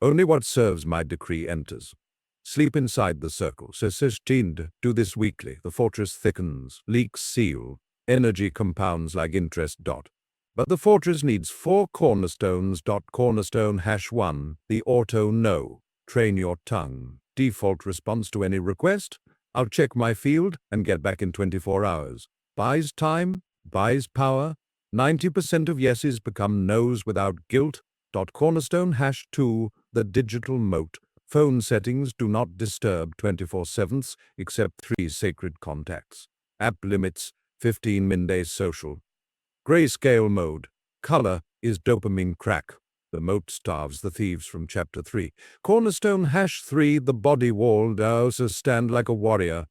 only what serves my decree enters. Sleep inside the circle. Sustained. Do this weekly. The fortress thickens. Leaks seal. Energy compounds like interest. But the fortress needs 4 cornerstones. Cornerstone #1. The auto no. Train your tongue. Default response to any request. I'll check my field and get back in 24 hours. Buys time. Buys power. 90% of yeses become nos without guilt. Cornerstone #2. The digital moat. Phone settings do not disturb 24/7 except 3 sacred contacts. App limits 15 min-days social. Grayscale mode. Color is dopamine crack. The moat starves the thieves from chapter 3. Cornerstone #3. The body wall. Also stand like a warrior.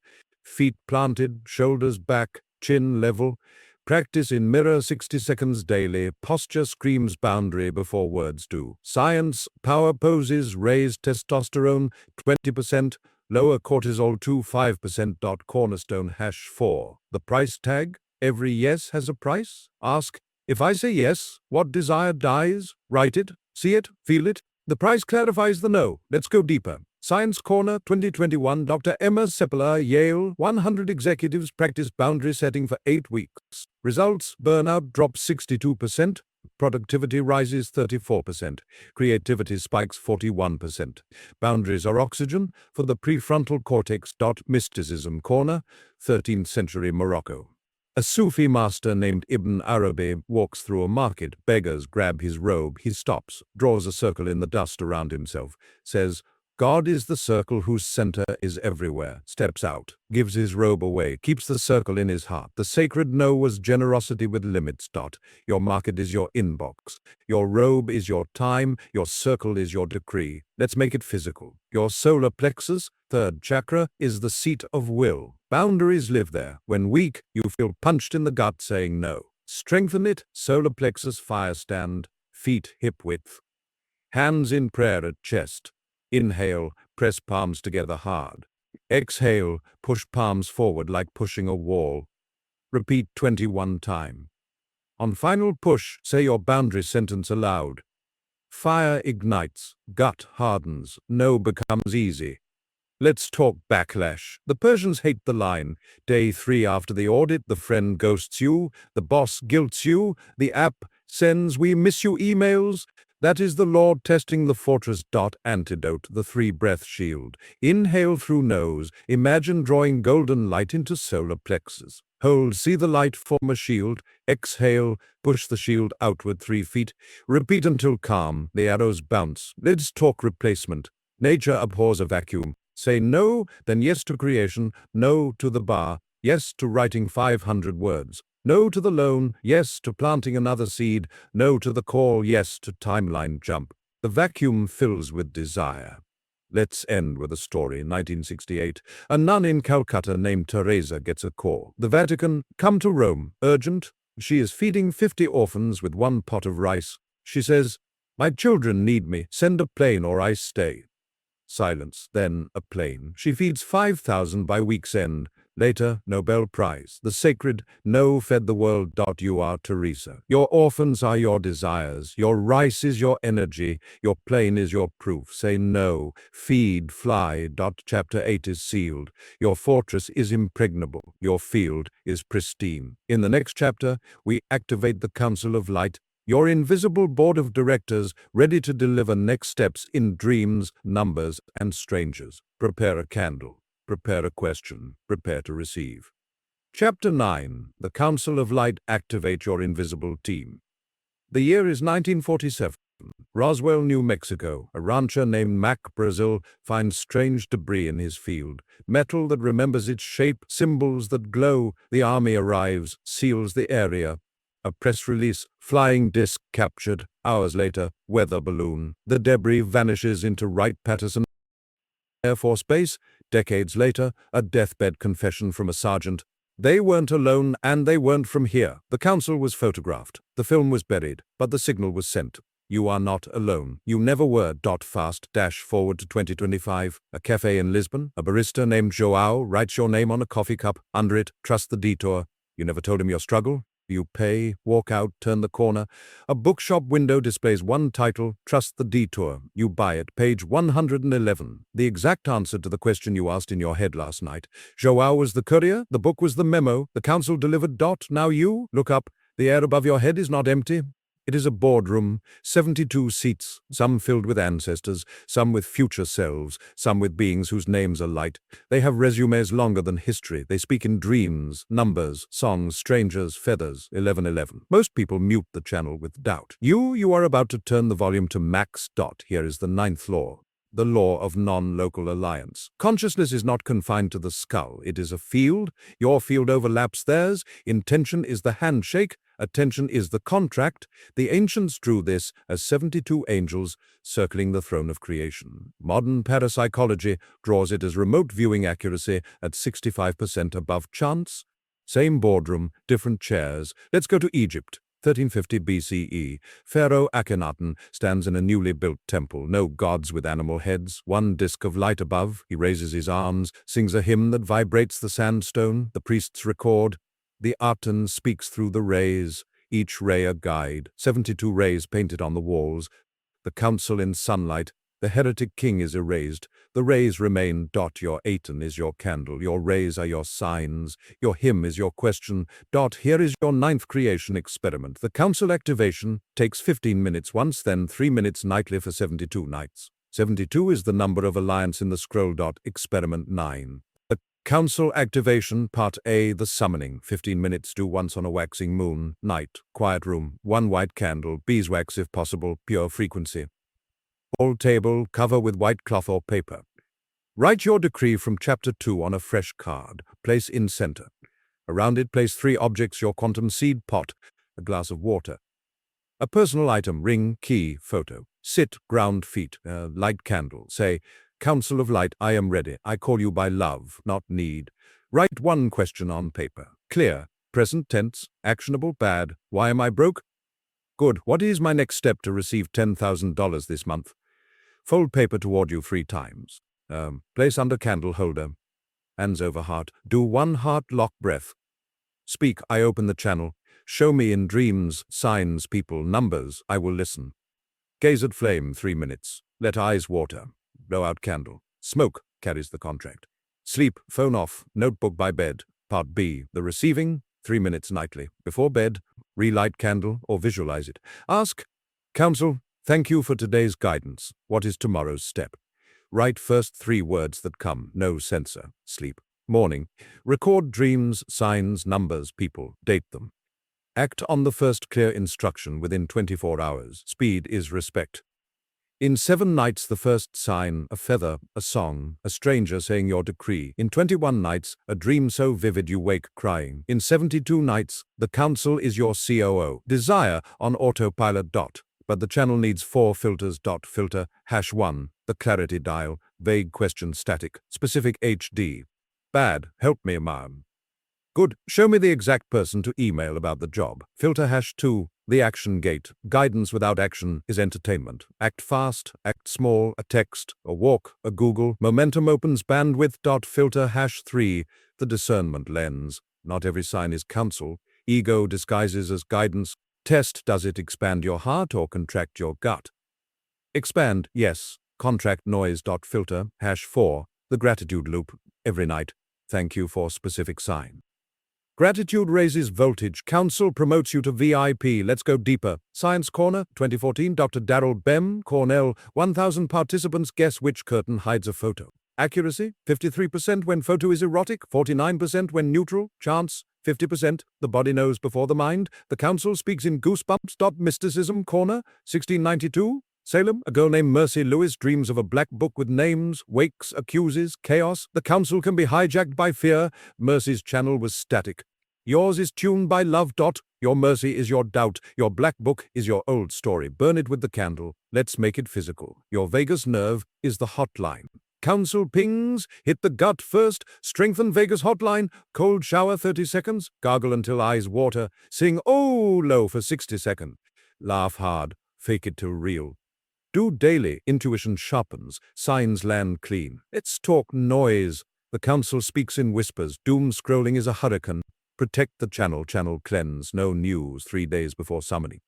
Feet planted, shoulders back, chin level. Practice in mirror 60 seconds daily. Posture screams boundary before words do. Science, power poses, raise testosterone 20%, lower cortisol 5%. Cornerstone #4. The price tag. Every yes has a price. Ask, if I say yes, what desire dies? Write it, see it, feel it. The price clarifies the no. Let's go deeper. Science Corner 2021. Dr. Emma Seppala, Yale. 100 executives practice boundary setting for 8 weeks. Results: burnout drops 62%, productivity rises 34%, creativity spikes 41%. Boundaries are oxygen for the prefrontal cortex. Mysticism Corner, 13th century Morocco. A Sufi master named Ibn Arabi walks through a market. Beggars grab his robe. He stops, draws a circle in the dust around himself, says, God is the circle whose center is everywhere. Steps out, gives his robe away, keeps the circle in his heart. The sacred no was generosity with limits. Your market is your inbox. Your robe is your time. Your circle is your decree. Let's make it physical. Your solar plexus, 3rd chakra, is the seat of will. Boundaries live there. When weak, you feel punched in the gut saying no. Strengthen it. Solar plexus fire stand, feet hip width. Hands in prayer at chest. Inhale, press palms together hard. Exhale, push palms forward like pushing a wall. Repeat 21 times. On final push, say your boundary sentence aloud. Fire ignites, gut hardens, no becomes easy. Let's talk backlash. The Persians hate the line. Day 3 after the audit, the friend ghosts you, the boss guilts you, the app sends "we miss you" emails. That is the Lord testing the fortress. Antidote, the 3-breath shield. Inhale through nose. Imagine drawing golden light into solar plexus. Hold, see the light form a shield. Exhale, push the shield outward 3 feet. Repeat until calm. The arrows bounce. Let's talk replacement. Nature abhors a vacuum. Say no, then yes to creation. No to the bar. Yes to writing 500 words. No to the loan, yes to planting another seed. No to the call, yes to timeline jump. The vacuum fills with desire. Let's end with a story. 1968. A nun in Calcutta named Teresa gets a call. The Vatican, come to Rome, urgent. She is feeding 50 orphans with 1 pot of rice. She says, my children need me. Send a plane or I stay. Silence, then a plane. She feeds 5,000 by week's end. Later, Nobel Prize. The sacred no fed the world. You are Teresa. Your orphans are your desires. Your rice is your energy. Your plane is your proof. Say no. Feed, fly. Chapter 8 is sealed. Your fortress is impregnable. Your field is pristine. In the next chapter, we activate the Council of Light, your invisible board of directors, ready to deliver next steps in dreams, numbers, and strangers. Prepare a candle. Prepare a question. Prepare to receive. Chapter 9. The Council of Light. Activate your invisible team. The year is 1947. Roswell, New Mexico. A rancher named Mac Brazil finds strange debris in his field. Metal that remembers its shape, symbols that glow. The army arrives, seals the area. A press release, flying disc captured. Hours later, weather balloon. The debris vanishes into Wright-Patterson Air Force Base. Decades later, a deathbed confession from a sergeant. They weren't alone, and they weren't from here. The council was photographed. The film was buried, but the signal was sent. You are not alone. You never were. Fast dash forward to 2025. A cafe in Lisbon. A barista named Joao writes your name on a coffee cup. Under it, trust the detour. You never told him your struggle. You pay, walk out, turn the corner. A bookshop window displays one title, Trust the Detour. You buy it, page 111. The exact answer to the question you asked in your head last night. Joao was the courier, the book was the memo, the council delivered. Now you, look up. The air above your head is not empty. It is a boardroom, 72 seats, some filled with ancestors, some with future selves, some with beings whose names are light. They have resumes longer than history. They speak in dreams, numbers, songs, strangers, feathers, 1111. Most people mute the channel with doubt. You are about to turn the volume to max. Here is the 9th law. The law of non-local alliance. Consciousness is not confined to the skull. It is a field. Your field overlaps theirs. Intention is the handshake. Attention is the contract. The ancients drew this as 72 angels circling the throne of creation. Modern parapsychology draws it as remote viewing accuracy at 65% above chance. Same boardroom, different chairs. Let's go to Egypt. 1350 BCE, Pharaoh Akhenaten stands in a newly built temple, no gods with animal heads, one disk of light above. He raises his arms, sings a hymn that vibrates the sandstone. The priests record. The Aten speaks through the rays, each ray a guide, 72 rays painted on the walls. The council in sunlight. The heretic king is erased. The rays remain. Your Aten is your candle. Your rays are your signs. Your hymn is your question. Here is your 9th creation experiment. The council activation takes 15 minutes once, then 3 minutes nightly for 72 nights. 72 is the number of alliance in the scroll. Experiment 9. The council activation, part A, the summoning. 15 minutes, do once on a waxing moon. Night, quiet room, 1 white candle, beeswax if possible, pure frequency. All table, cover with white cloth or paper. Write your decree from chapter 2 on a fresh card. Place in center. Around it, place 3 objects: your quantum seed pot, a glass of water, a personal item, ring, key, photo. Sit, ground feet, light candle. Say, Council of Light, I am ready. I call you by love, not need. Write 1 question on paper. Clear, present tense, actionable, bad. Why am I broke? Good. What is my next step to receive $10,000 this month? Fold paper toward you 3 times. Place under candle holder. Hands over heart. Do 1 heart lock breath. Speak, I open the channel. Show me in dreams, signs, people, numbers. I will listen. Gaze at flame 3 minutes. Let eyes water. Blow out candle. Smoke carries the contract. Sleep, phone off, notebook by bed. Part B, the receiving, 3 minutes nightly. Before bed, relight candle or visualize it. Ask, Council, thank you for today's guidance. What is tomorrow's step? Write first 3 words that come, no censor. Sleep. Morning. Record dreams, signs, numbers, people. Date them. Act on the first clear instruction within 24 hours. Speed is respect. In 7 nights, the first sign, a feather, a song, a stranger saying your decree. In 21 nights, a dream so vivid you wake crying. In 72 nights, the council is your COO. Desire on autopilot. But the channel needs 4 filters. Filter, #1, the clarity dial, vague question static, specific HD. Bad, help me, ma'am. Good, show me the exact person to email about the job. Filter #2, the action gate. Guidance without action is entertainment. Act fast, act small, a text, a walk, a Google. Momentum opens bandwidth. Filter #3, the discernment lens. Not every sign is counsel. Ego disguises as guidance. Test, does it expand your heart or contract your gut? Expand, yes. Contract noise. Filter #4, the gratitude loop. Every night, thank you for specific sign. Gratitude raises voltage. Council promotes you to VIP. Let's go deeper. Science Corner, 2014, Dr. Darrell Bem, Cornell. 1,000 participants guess which curtain hides a photo. Accuracy, 53% when photo is erotic, 49% when neutral. Chance, 50%. The body knows before the mind. The council speaks in goosebumps. Mysticism Corner, 1692. Salem, a girl named Mercy Lewis dreams of a black book with names, wakes, accuses, chaos. The council can be hijacked by fear. Mercy's channel was static. Yours is tuned by love. Your mercy is your doubt. Your black book is your old story. Burn it with the candle. Let's make it physical. Your vagus nerve is the hotline. Council pings, hit the gut first, strengthen vagus hotline, cold shower 30 seconds, gargle until eyes water, sing oh low for 60 seconds. Laugh hard. fake it till real. Do daily, intuition sharpens, signs land clean. Let's talk noise. The council speaks in whispers, doom scrolling is a hurricane. Protect the channel cleanse, no news 3 days before summoning.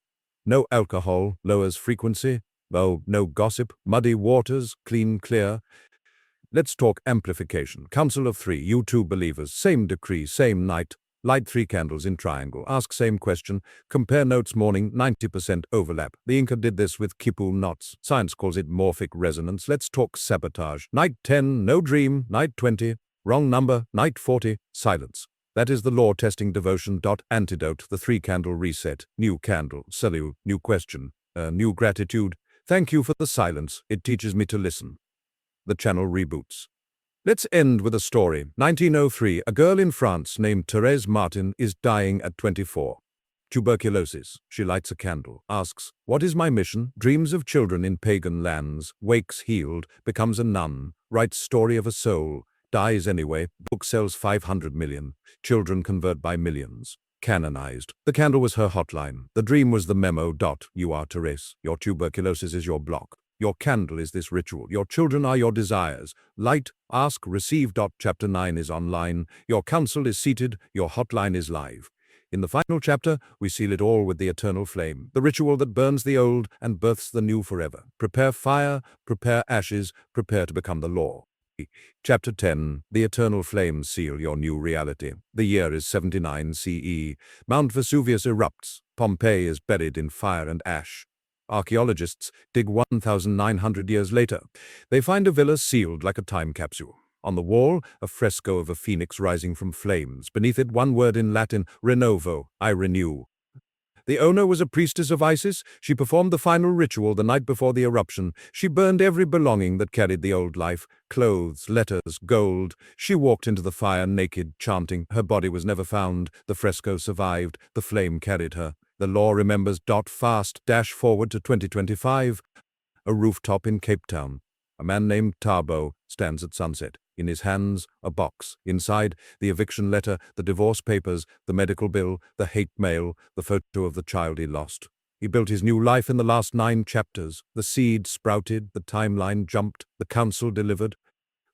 No alcohol, lowers frequency. Oh, no gossip, muddy waters, clean clear. Let's talk amplification. Council of 3, you 2 believers, same decree, same night. Light 3 candles in triangle. Ask same question. Compare notes morning, 90% overlap. The Inca did this with Kipu knots. Science calls it morphic resonance. Let's talk sabotage. Night 10, no dream. Night 20, wrong number. Night 40, silence. That is the law testing devotion. Antidote, the 3 candle reset. New candle, salute, new question, new gratitude. Thank you for the silence. It teaches me to listen. The channel reboots. Let's end with a story. 1903, a girl in France named Thérèse Martin is dying at 24. Tuberculosis. She lights a candle, asks, "What is my mission?" Dreams of children in pagan lands, wakes healed, becomes a nun, writes story of a soul, dies anyway, book sells 500 million, children convert by millions. Canonized. The candle was her hotline. The dream was the memo. You are Thérèse. Your tuberculosis is your block. Your candle is this ritual. Your children are your desires. Light, ask, receive. Chapter 9 is online. Your council is seated. Your hotline is live. In the final chapter, we seal it all with the eternal flame, the ritual that burns the old and births the new forever. Prepare fire, prepare ashes, prepare to become the law. Chapter 10, the eternal flames seal your new reality. The year is 79 CE. Mount Vesuvius erupts. Pompeii is buried in fire and ash. Archaeologists dig 1,900 years later. They find a villa sealed like a time capsule. On the wall, a fresco of a phoenix rising from flames. Beneath it, one word in Latin, renovo, I renew. The owner was a priestess of Isis. She performed the final ritual the night before the eruption. She burned every belonging that carried the old life, clothes, letters, gold. She walked into the fire naked, chanting. Her body was never found. The fresco survived. The flame carried her. The law remembers. Fast, dash forward to 2025. A rooftop in Cape Town. A man named Tabo stands at sunset. In his hands, a box. Inside, the eviction letter, the divorce papers, the medical bill, the hate mail, the photo of the child he lost. He built his new life in the last 9 chapters. The seed sprouted, the timeline jumped, the council delivered,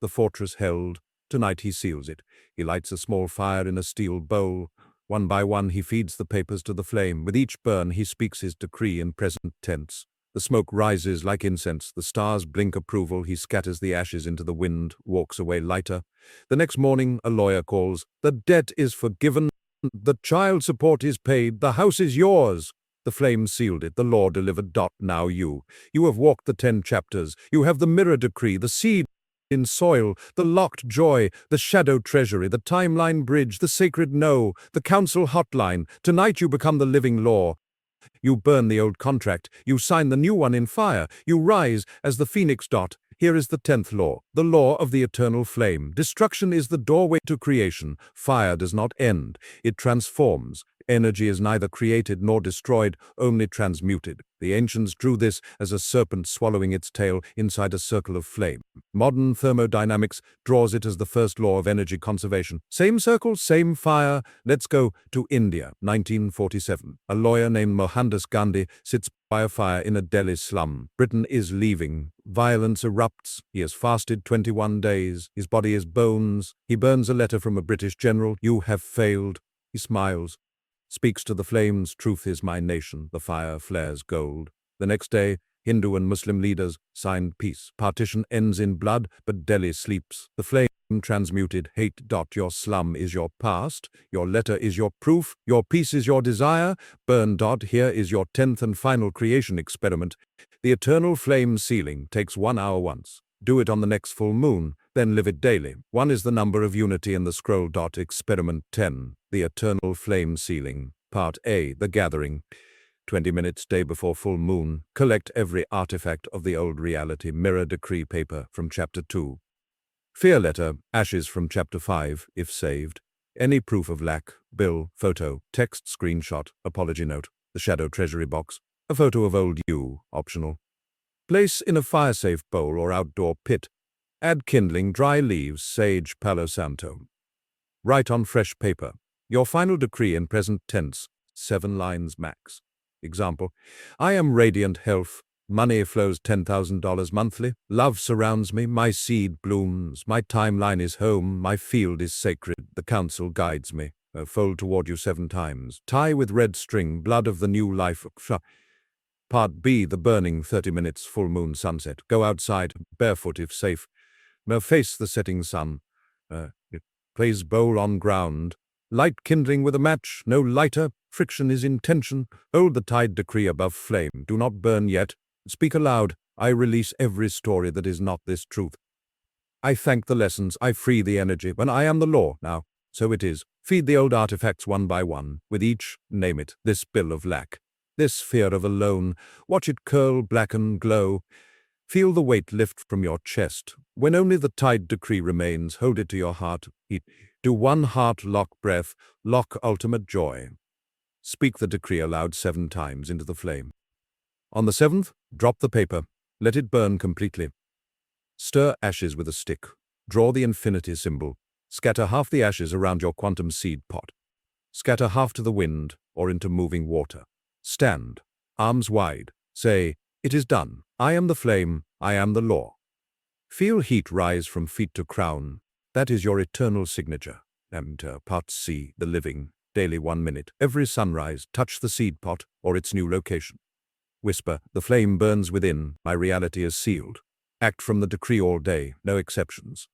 the fortress held. Tonight he seals it. He lights a small fire in a steel bowl. One by one he feeds the papers to the flame. With each burn he speaks his decree in present tense. The smoke rises like incense. The stars blink approval. He scatters the ashes into the wind, walks away lighter. The next morning, a lawyer calls. The debt is forgiven. The child support is paid. The house is yours. The flame sealed it. The law delivered. Now you have walked the 10 chapters. You have the mirror decree, the seed in soil, the locked joy, the shadow treasury, the timeline bridge, the sacred no, the council hotline. Tonight you become the living law. You burn the old contract. You sign the new one in fire. You rise as the phoenix. Here is the 10th law, the law of the eternal flame. Destruction is the doorway to creation. Fire does not end. It transforms. Energy is neither created nor destroyed, only transmuted. The ancients drew this as a serpent swallowing its tail inside a circle of flame. Modern thermodynamics draws it as the first law of energy conservation. Same circle, same fire. Let's go to India, 1947. A lawyer named Mohandas Gandhi sits by a fire in a Delhi slum. Britain is leaving. Violence erupts. He has fasted 21 days. His body is bones. He burns a letter from a British general. You have failed. He smiles. Speaks to the flames, truth is my nation, the fire flares gold. The next day, Hindu and Muslim leaders signed peace. Partition ends in blood, but Delhi sleeps. The flame transmuted hate. Your slum is your past, your letter is your proof, your peace is your desire. Burn. Here is your 10th and final creation experiment. The eternal flame sealing takes 1 hour once. Do it on the next full moon, then live it daily. 1 is the number of unity in the scroll. Experiment 10, the eternal flame sealing. Part A, the gathering. 20 minutes day before full moon. Collect every artifact of the old reality. Mirror decree paper from chapter 2. Fear letter, ashes from chapter 5, if saved. Any proof of lack, bill, photo, text screenshot, apology note, the shadow treasury box, a photo of old you, optional. Place in a fire-safe bowl or outdoor pit. Add kindling, dry leaves, sage, palo santo. Write on fresh paper. Your final decree in present tense, 7 lines max. Example, I am radiant health. Money flows $10,000 monthly. Love surrounds me. My seed blooms. My timeline is home. My field is sacred. The counsel guides me. Fold toward you 7 times. Tie with red string. Blood of the new life. Part B, the burning 30 minutes full moon sunset. Go outside, barefoot if safe. Now face the setting sun. Place bowl on ground. Light kindling with a match. No lighter. Friction is intention. Hold the tide decree above flame. Do not burn yet. Speak aloud. I release every story that is not this truth. I thank the lessons. I free the energy. When I am the law now, so it is. Feed the old artifacts one by one. With each, name it. This bill of lack. This fear of alone. Watch it curl, blacken, glow. Feel the weight lift from your chest. When only the tide decree remains, hold it to your heart. Do one heart lock breath. Lock ultimate joy. Speak the decree aloud 7 times into the flame. On the 7th, drop the paper. Let it burn completely. Stir ashes with a stick. Draw the infinity symbol. Scatter half the ashes around your quantum seed pot. Scatter half to the wind or into moving water. Stand, arms wide. Say, it is done. I am the flame. I am the law. Feel heat rise from feet to crown. That is your eternal signature. Enter Part C, the living. Daily 1 minute. Every sunrise, touch the seed pot or its new location. Whisper, the flame burns within. My reality is sealed. Act from the decree all day, no exceptions.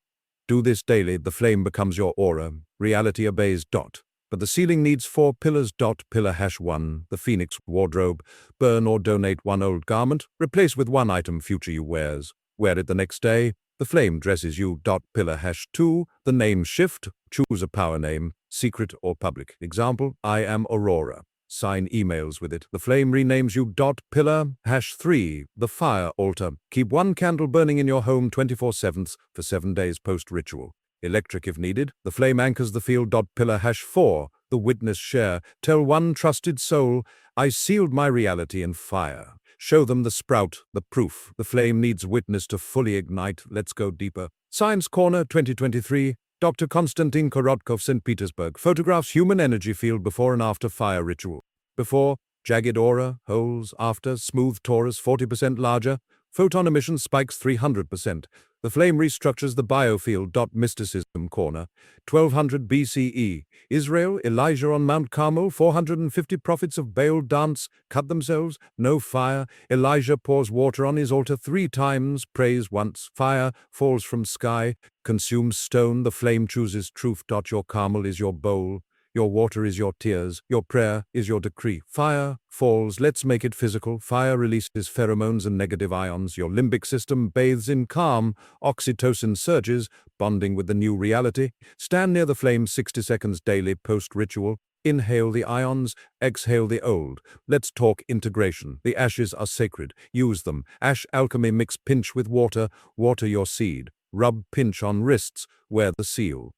Do this daily, the flame becomes your aura. Reality obeys. But the sealing needs 4 pillars. Pillar #1, the phoenix wardrobe. Burn or donate 1 old garment. Replace with 1 item future you wears. Wear it the next day. The flame dresses you. Pillar #2, the name shift. Choose a power name, secret or public. Example, I am Aurora. Sign emails with it. The flame renames you. Pillar #3, the fire altar. Keep 1 candle burning in your home 24/7 for 7 days post-ritual. Electric if needed. The flame anchors the field. Pillar #4, the witness share. Tell 1 trusted soul, I sealed my reality in fire. Show them the sprout, the proof. The flame needs witness to fully ignite. Let's go deeper. Science Corner 2023. Dr. Konstantin Korotkov, St. Petersburg, photographs human energy field before and after fire ritual. Before, jagged aura, holes. After, smooth torus, 40% larger. Photon emission spikes 300%. The flame restructures the biofield. Mysticism Corner, 1200 BCE. Israel, Elijah on Mount Carmel, 450 prophets of Baal dance, cut themselves, no fire. Elijah pours water on his altar 3 times, prays once. Fire falls from sky, consumes stone. The flame chooses truth. Your Carmel is your bowl. Your water is your tears. Your prayer is your decree. Fire falls. Let's make it physical. Fire releases pheromones and negative ions. Your limbic system bathes in calm. Oxytocin surges, bonding with the new reality. Stand near the flame 60 seconds daily post-ritual. Inhale the ions, exhale the old. Let's talk integration. The ashes are sacred. Use them. Ash alchemy mix pinch with water. Water your seed. Rub pinch on wrists. Wear the seal.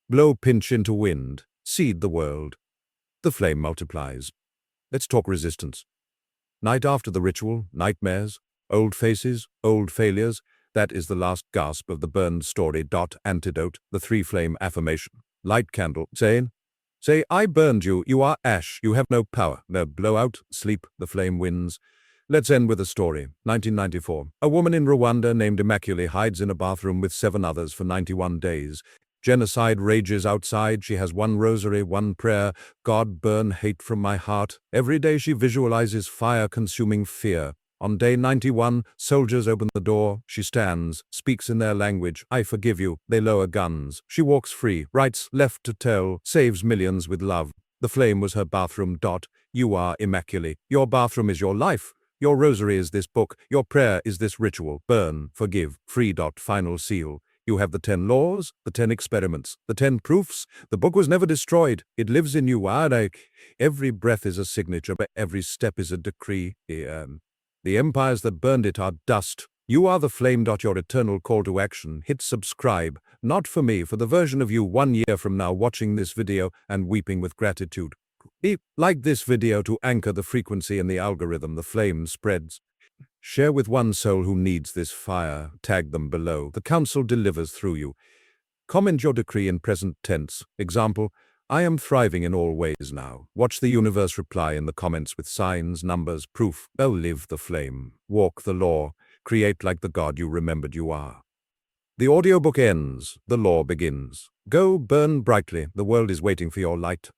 Blow pinch into wind. Seed the world. The flame multiplies. Let's talk resistance. Night after the ritual, nightmares, old faces, old failures. That is the last gasp of the burned story. Antidote, the 3-flame affirmation. Light candle, say, I burned you, you are ash, you have no power. Now blow out, sleep, the flame wins. Let's end with a story. 1994. A woman in Rwanda named Immaculée hides in a bathroom with 7 others for 91 days. Genocide rages outside. She has 1 rosary, 1 prayer. God, burn hate from my heart. Every day she visualizes fire-consuming fear. On day 91, soldiers open the door. She stands, speaks in their language. I forgive you. They lower guns. She walks free, writes left to tell, saves millions with love. The flame was her bathroom. You are Immaculée. Your bathroom is your life. Your rosary is this book. Your prayer is this ritual. Burn, forgive, free. Final seal. You have the 10 laws, the 10 experiments, the 10 proofs. The book was never destroyed. It lives in you. Every breath is a signature, but every step is a decree. The empires that burned it are dust. You are the flame. Your eternal call to action. Hit subscribe. Not for me, for the version of you 1 year from now watching this video and weeping with gratitude. Like this video to anchor the frequency in the algorithm. The flame spreads. Share with 1 soul who needs this fire. Tag them below. The counsel delivers through you. Comment your decree in present tense. Example, I am thriving in all ways now. Watch the universe reply in the comments with signs, numbers, proof. Oh, live the flame. Walk the law. Create like the God you remembered you are. The audiobook ends. The law begins. Go burn brightly. The world is waiting for your light.